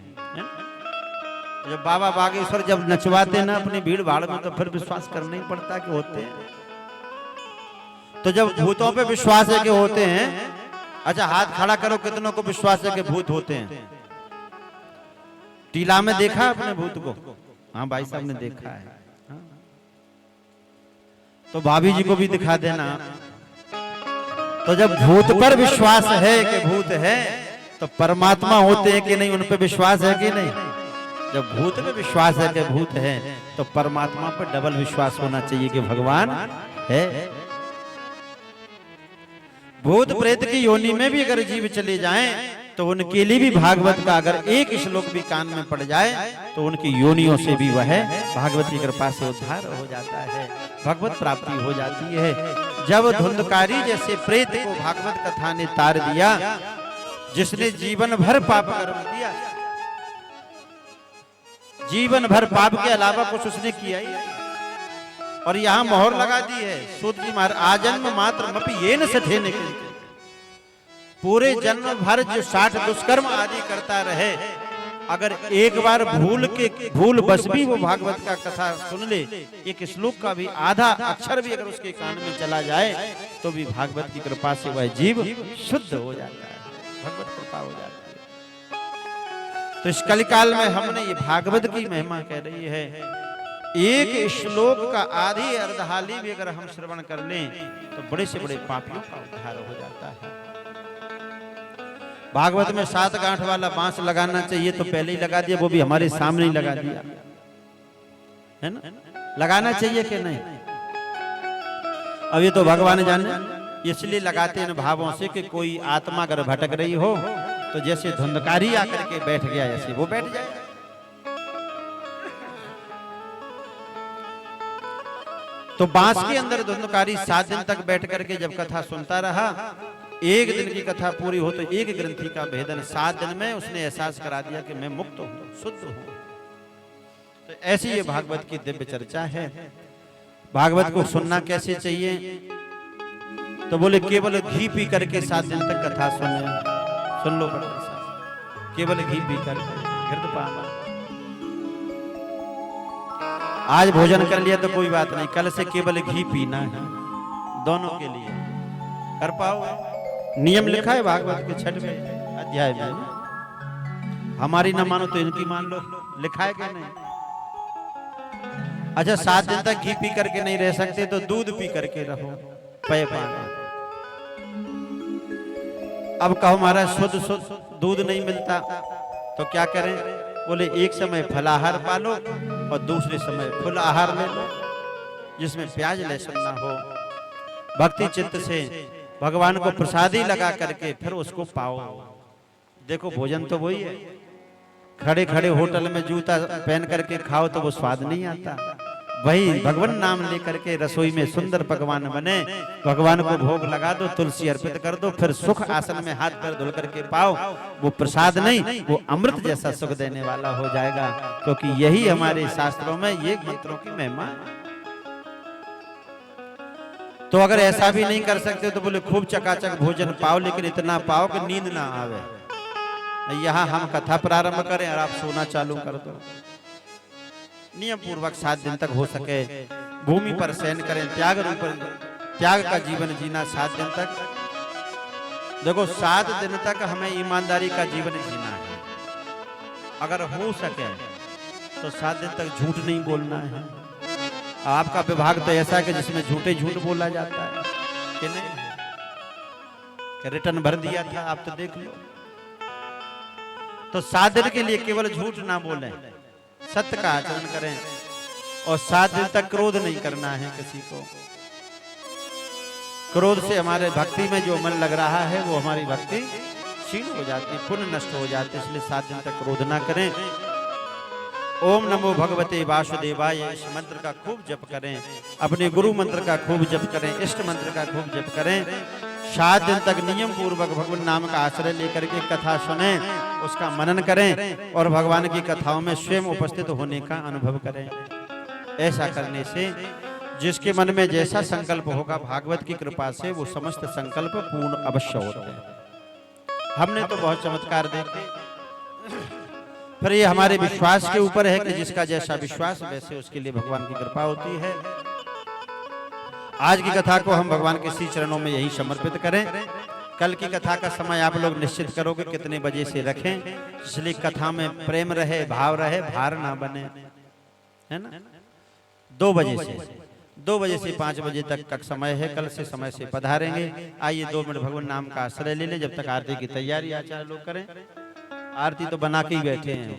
जब बाबा बागेश्वर जब नचवाते ना अपनी भीड़ भाड़ में, तो फिर विश्वास करना ही पड़ता कि होते हैं। तो जब भूतों पे विश्वास है कि होते हैं, अच्छा हाथ खड़ा करो कितनों को विश्वास है कि भूत होते हैं? टीला में देखा अपने भूत को? हाँ भाई साहब ने देखा है। हाँ। तो भाभी जी को भी दिखा देना। तो जब भूत पर विश्वास है कि भूत है, तो परमात्मा होते हैं कि नहीं, उन पर विश्वास है कि नहीं? जब भूत पे विश्वास है कि भूत है, तो परमात्मा पर डबल विश्वास होना चाहिए कि भगवान है। भूत प्रेत की योनि में भी अगर जीव चले जाएं, तो उनके लिए भी भागवत का अगर एक श्लोक भी कान में पड़ जाए, तो उनकी योनियों से भी वह भागवत की कृपा से उद्धार हो जाता है, भगवत प्राप्ति हो जाती है। जब धुंधकारी जैसे प्रेत को भागवत कथा ने तार दिया, जिसने जीवन भर पाप कर्म किया, जीवन भर पाप के अलावा कुछ उसने किया ही नहीं, और यहाँ मोहर लगा दी है सूत जी महाराज, आजन्म मात्र मपि येन सठेन के, पूरे जन्म भर जो 60 दुष्कर्म आदि करता रहे, अगर एक बार भूल बस भी वो भागवत का कथा सुन ले, एक श्लोक का भी आधा अक्षर भी अगर उसके कान में चला जाए, तो भी भागवत की कृपा से वह जीव शुद्ध हो जाता है, भगवत कृपा हो जाती है। तो इस कलिकाल में हमने ये भागवत की महिमा कह रही है, एक श्लोक का आधी अर्धहाली भी अगर हम श्रवण कर लें, तो बड़े से बड़े पापियों का उद्धार हो जाता है। भागवत में 7 गांठ वाला बांस लगाना चाहिए तो पहले ही लगा दिया, वो भी हमारे सामने ही लगा दिया, है ना? लगाना चाहिए कि नहीं? अब ये तो भगवान जाने, इसलिए लगाते इन भावों से कि कोई आत्मा अगर भटक रही हो, तो जैसे धुंधकारी आकर के बैठ गया, ऐसे वो बैठ जाए। तो बांस के अंदर धुंधकारी 7 दिन तक बैठ करके जब कथा सुनता रहा, एक दिन की कथा पूरी हो तो एक ग्रंथि का भेदन 7 दिन में उसने एहसास करा दिया कि मैं मुक्त हूं, शुद्ध हूं। तो ऐसी ये भागवत की दिव्य चर्चा है। भागवत को सुनना कैसे चाहिए? तो बोले केवल घी पी करके 7 दिन तक कथा सुन लो, केवल घी पी करके घृतपान। आज भोजन कर लिया तो कोई बात नहीं, कल से केवल घी पीना है, दोनों के लिए कर पाओ। नियम लिखा है भागवत के 6वें अध्याय में, हमारी ना मानो तो इनकी मान लो, लिखा है कि नहीं? अच्छा 7 दिन तक घी पी करके नहीं रह सकते, तो दूध पी करके रहो, पेय पान। अब कहो महाराज शुद्ध दूध नहीं मिलता, तो क्या करें? बोले एक समय फलाहार पालो और दूसरे समय फुल आहार ले लो, जिसमें प्याज लहसुन ना हो। भक्ति चित्त से भगवान को प्रसादी लगा करके फिर उसको पाओ। देखो भोजन तो वही है, खड़े खड़े होटल में जूता पहन करके खाओ तो वो स्वाद नहीं आता। वही भगवान नाम लेकर के रसोई में सुंदर पकवान बने, भगवान को भोग लगा दो, तुलसी अर्पित कर दो, फिर सुख आसन में हाथ पैर धुल करके पाओ। वो प्रसाद नहीं, वो अमृत जैसा सुख देने वाला हो जाएगा, क्योंकि यही हमारे शास्त्रों में ये मंत्रों की महिमा है। तो अगर ऐसा भी नहीं कर सकते तो बोले खूब चकाचक भोजन पाओ, लेकिन इतना पाओ कि नींद ना आवे। यहाँ हम कथा प्रारंभ करें और आप सोना चालू कर दो। नियम पूर्वक 7 दिन तक हो सके भूमि पर शयन करें, त्याग का जीवन जीना 7 दिन तक। देखो 7 दिन तक हमें ईमानदारी का जीवन जीना है। अगर हो सके तो 7 दिन तक झूठ नहीं बोलना है। आपका विभाग तो ऐसा है कि जिसमें झूठ बोला जाता है कि नहीं? रिटर्न भर दिया था, आप तो देख लो। तो 7 दिन के लिए केवल झूठ ना बोलें, सत्य का आचरण करें, और 7 दिन तक क्रोध नहीं करना है किसी को। क्रोध से हमारे भक्ति में जो मन लग रहा है वो हमारी भक्ति क्षीण हो जाती, पुण्य नष्ट हो जाते, इसलिए 7 दिन तक क्रोध ना करें। ओम नमो भगवते वासुदेवाय इस मंत्र का खूब जप करें, अपने गुरु मंत्र का खूब जप करें, इष्ट मंत्र का खूब जप करें। 7 दिन तक नियम पूर्वक भगवान नाम का आश्रय लेकर के कथा सुने, उसका मनन करें और भगवान की कथाओं में स्वयं उपस्थित होने का अनुभव करें। ऐसा करने से जिसके मन में जैसा संकल्प होगा भागवत की कृपा से वो समस्त संकल्प पूर्ण अवश्य होते हैं। हमने तो बहुत चमत्कार देखे, पर ये हमारे विश्वास के ऊपर है कि जिसका जैसा विश्वास वैसे उसके लिए भगवान की कृपा होती है। आज की कथा को हम भगवान के श्री चरणों में यही समर्पित करें। कल की कथा का समय आप लोग निश्चित करोगे कितने बजे से रखें, इसलिए कथा में प्रेम रहे, भाव रहे, भार ना बने, है ना। 2 बजे से 5 बजे तक का समय है। कल से समय से पधारेंगे। आइए 2 मिनट भगवान नाम का आश्रय ले लें, जब तक आरती की तैयारी आचार्य लोग करें। आरती तो बना के ही बैठे हैं,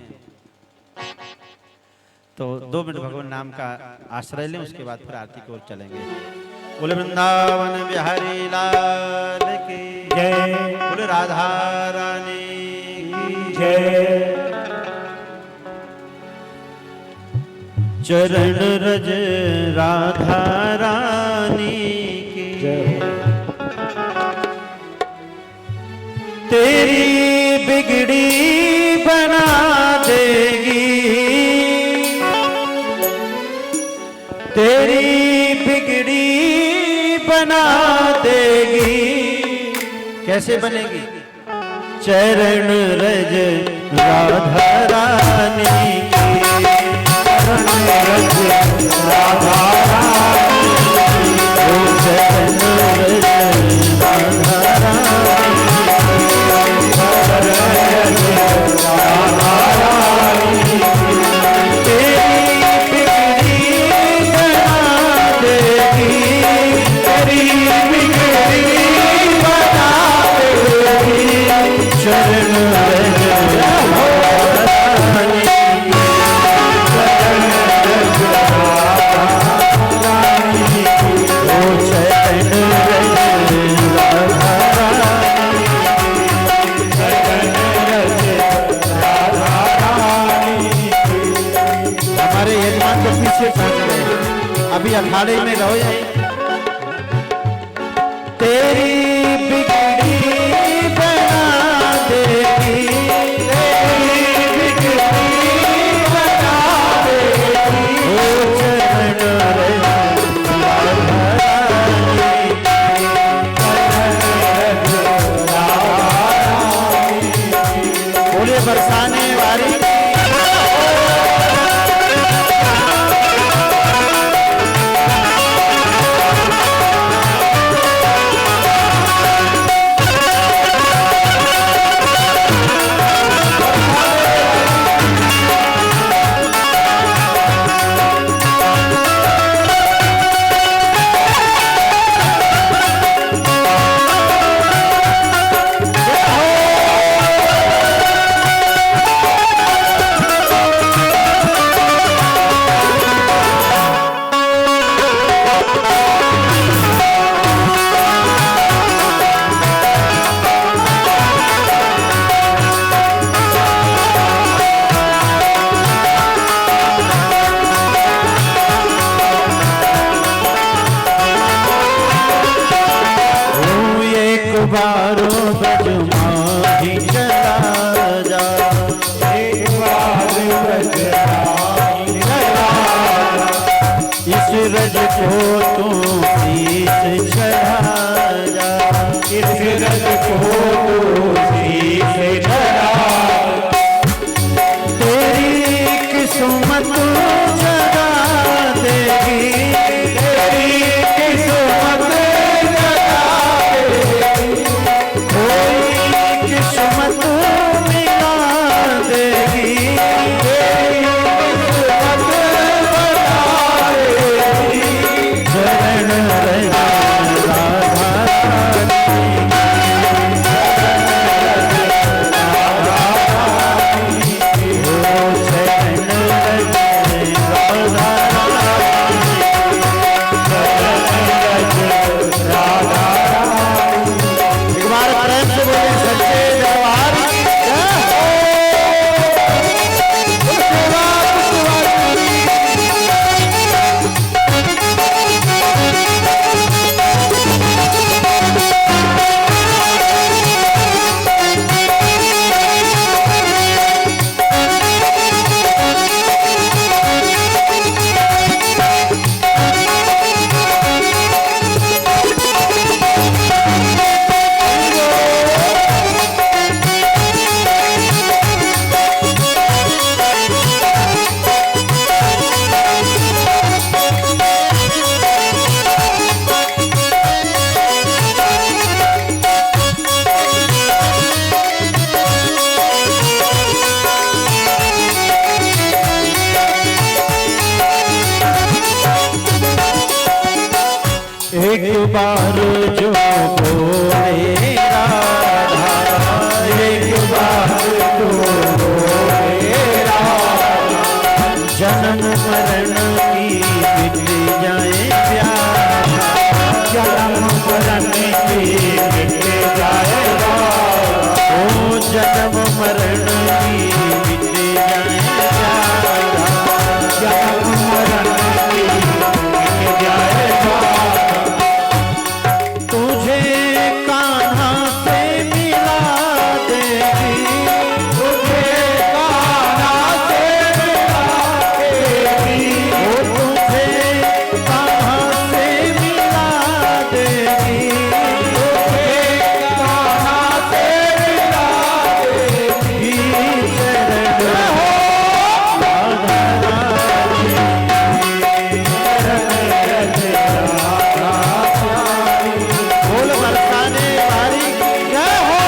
तो 2 मिनट भगवान नाम का आश्रय लें, उसके बाद फिर आरती की ओर चलेंगे। बोले वृंदावन बिहारी लाल की जय, बोले राधा रानी की जय। चरण रज राधा रानी की जय। तेरी बिगड़ी बना देगी, तेरी बिगड़ी बना देगी। कैसे बनेगी? चरण रज राधा रानी की, चरण रज राधा रानी की, चरण रज राधा रानी की, चरण रज राधा रानी की। तेरी बिगड़ी बना देगी, तेरी बिगड़ी बना देगी। चरण रज राधा रानी की, चरण रज राधा रानी की, ओ चरण रज राधा रानी की, चरण रज राधा रानी की। हमारे यजमान को पीछे फेंक रहे, अभी अखाड़े में रहो। तेरी बिगड़ी बना देगी, तेरी बिगड़ी बना देगी। ओ चरण रज राधा रानी की, चरण रज राधा रानी की। बोले बरसाने वाली बारों बजमाही चला जा, एक बार बजमाही चला जा। इस रज को तू शीश चढ़ा जा, इस रज को तू शीश चढ़ा जा। तेरी किस्मत जगा देगी, तेरी किस्मत जगा देगी। ओ बार जो बोले राधा, एक बार जो बोले राधा, जन्म मरण की मिट जाए प्यार, जन्म मरण की मिट जाए ओ जन्म मरण की मिट जाए प्यार, जन्म मरण की मिट जाए तुझे कान्हा से मिला देगी, तुझे कान्हा से मिला देगी, ओ तुझे कान्हा से मिला देगी, तुझे कान्हा से मिला देगी। चरण बोल बरसाने वाली की जय हो।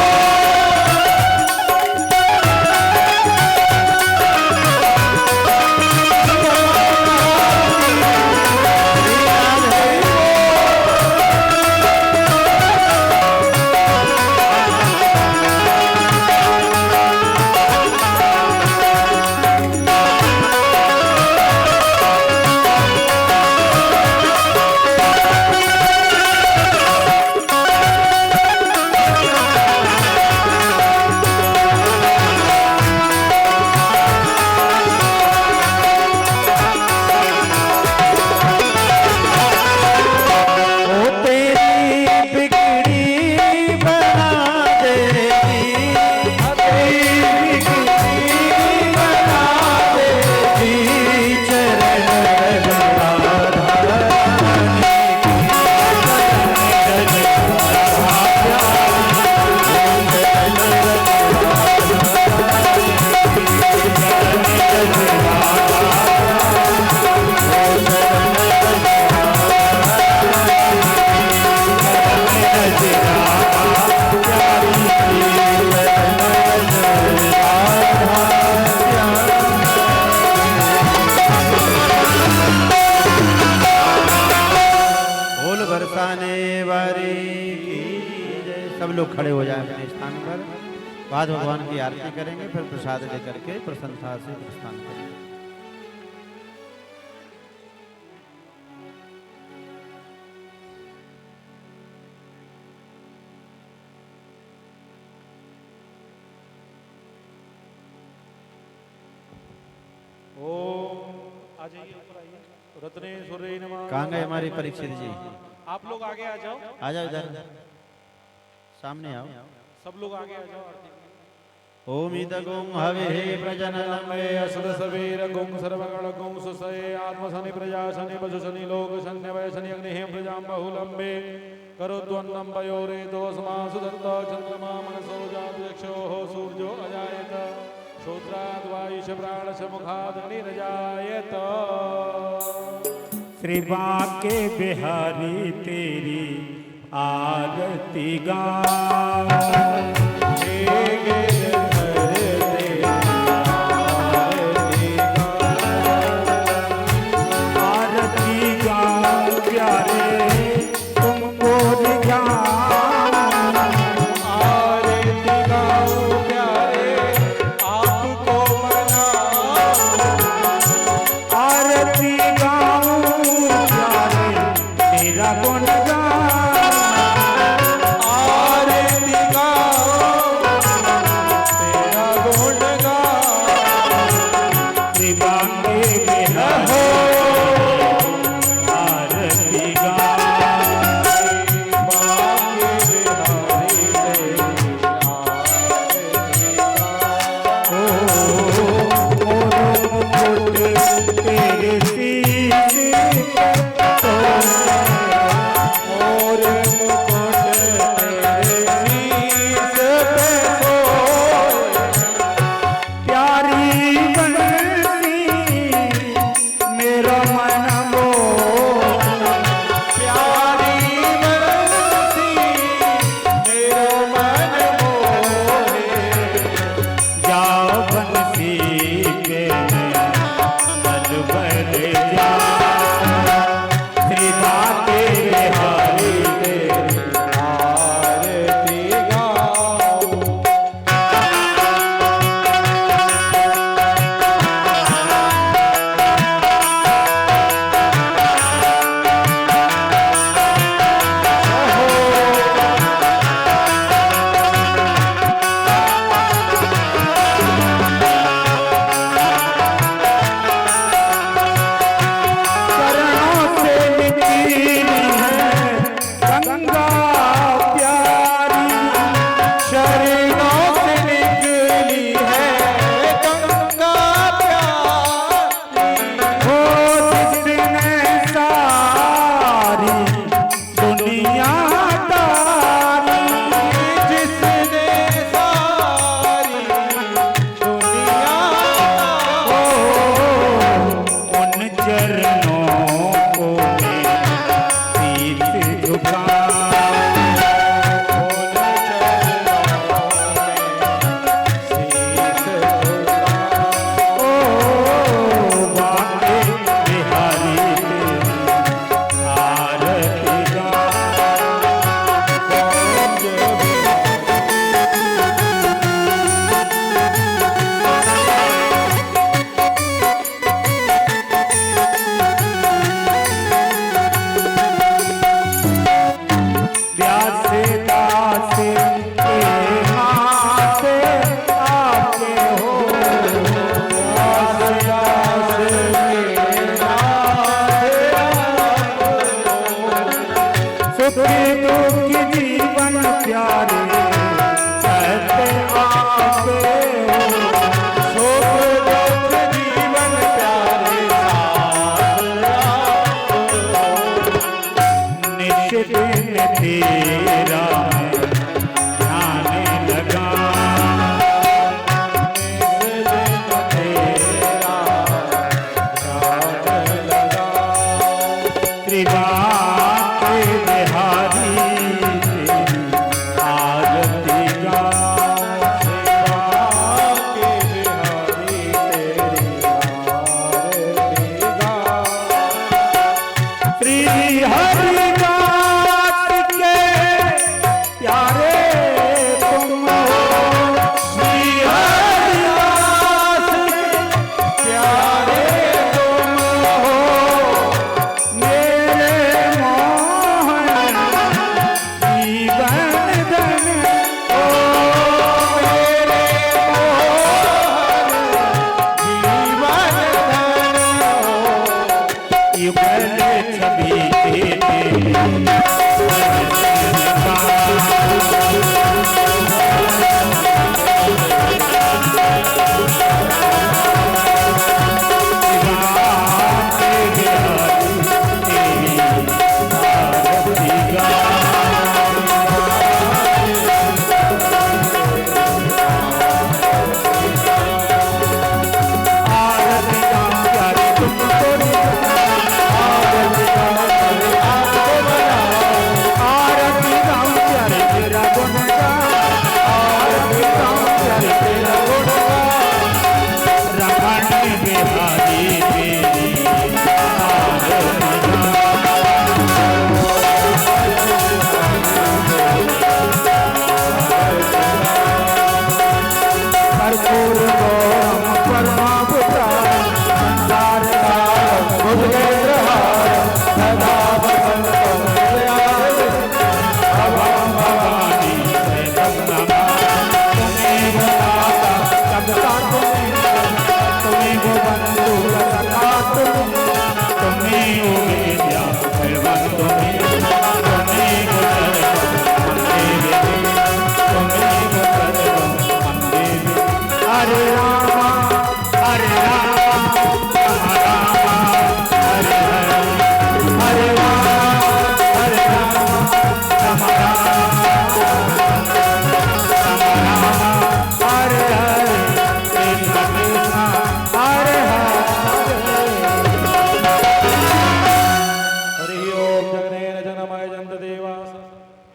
ओ तेरी बिगड़ी बना देगी, तेरी बिगड़ी बना देगी, चरण बोल बरसाने वाली की जय। सब लोग खड़े हो जाए अपने स्थान पर। बाद भगवान की आरती करेंगे, फिर प्रसाद लेकर के प्रसन्नता से प्रस्थान करेंगे। ओम आ जाइए, ऊपर आइए। रत्नेश्वरी नमः। कहाँ गए हमारे परीक्षित जी? आप लोग आगे आ जाओ, आ जाओ इधर, सामने आओ। सब लोग आगे आ जाओ। आरती ओम इदगुं हवे प्रजननम नमे असद सवेर गुं सर्वगण गुं सुसये आत्मशनि प्रजा शनि पशु शनि लोक शनि वय शनि अग्नि प्रजां बहुलंबे करोद्वन्नं पयोरे दोस्मा सुदत्त चंद्रमा मनसो जातयक्षोः सूर्यो अजायत श्रोत्राद् वायुष प्राणश मुखाद् निरजायत। श्री बांके बिहारी तेरी आरती गाऊं, आरती गाऊं प्यारे तुमको दिखाऊं, आरती गाऊं प्यारे आपको मनाऊं, आरती गाऊं प्यारे तेरा गुण गाऊं, आरती गाऊं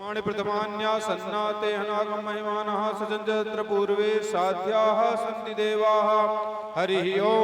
माणि प्रथमान्या सन्नाते हनागम महिमानः सजन्यत्र पूर्वे साध्याः सन्ति देवाः हरिः ओम्।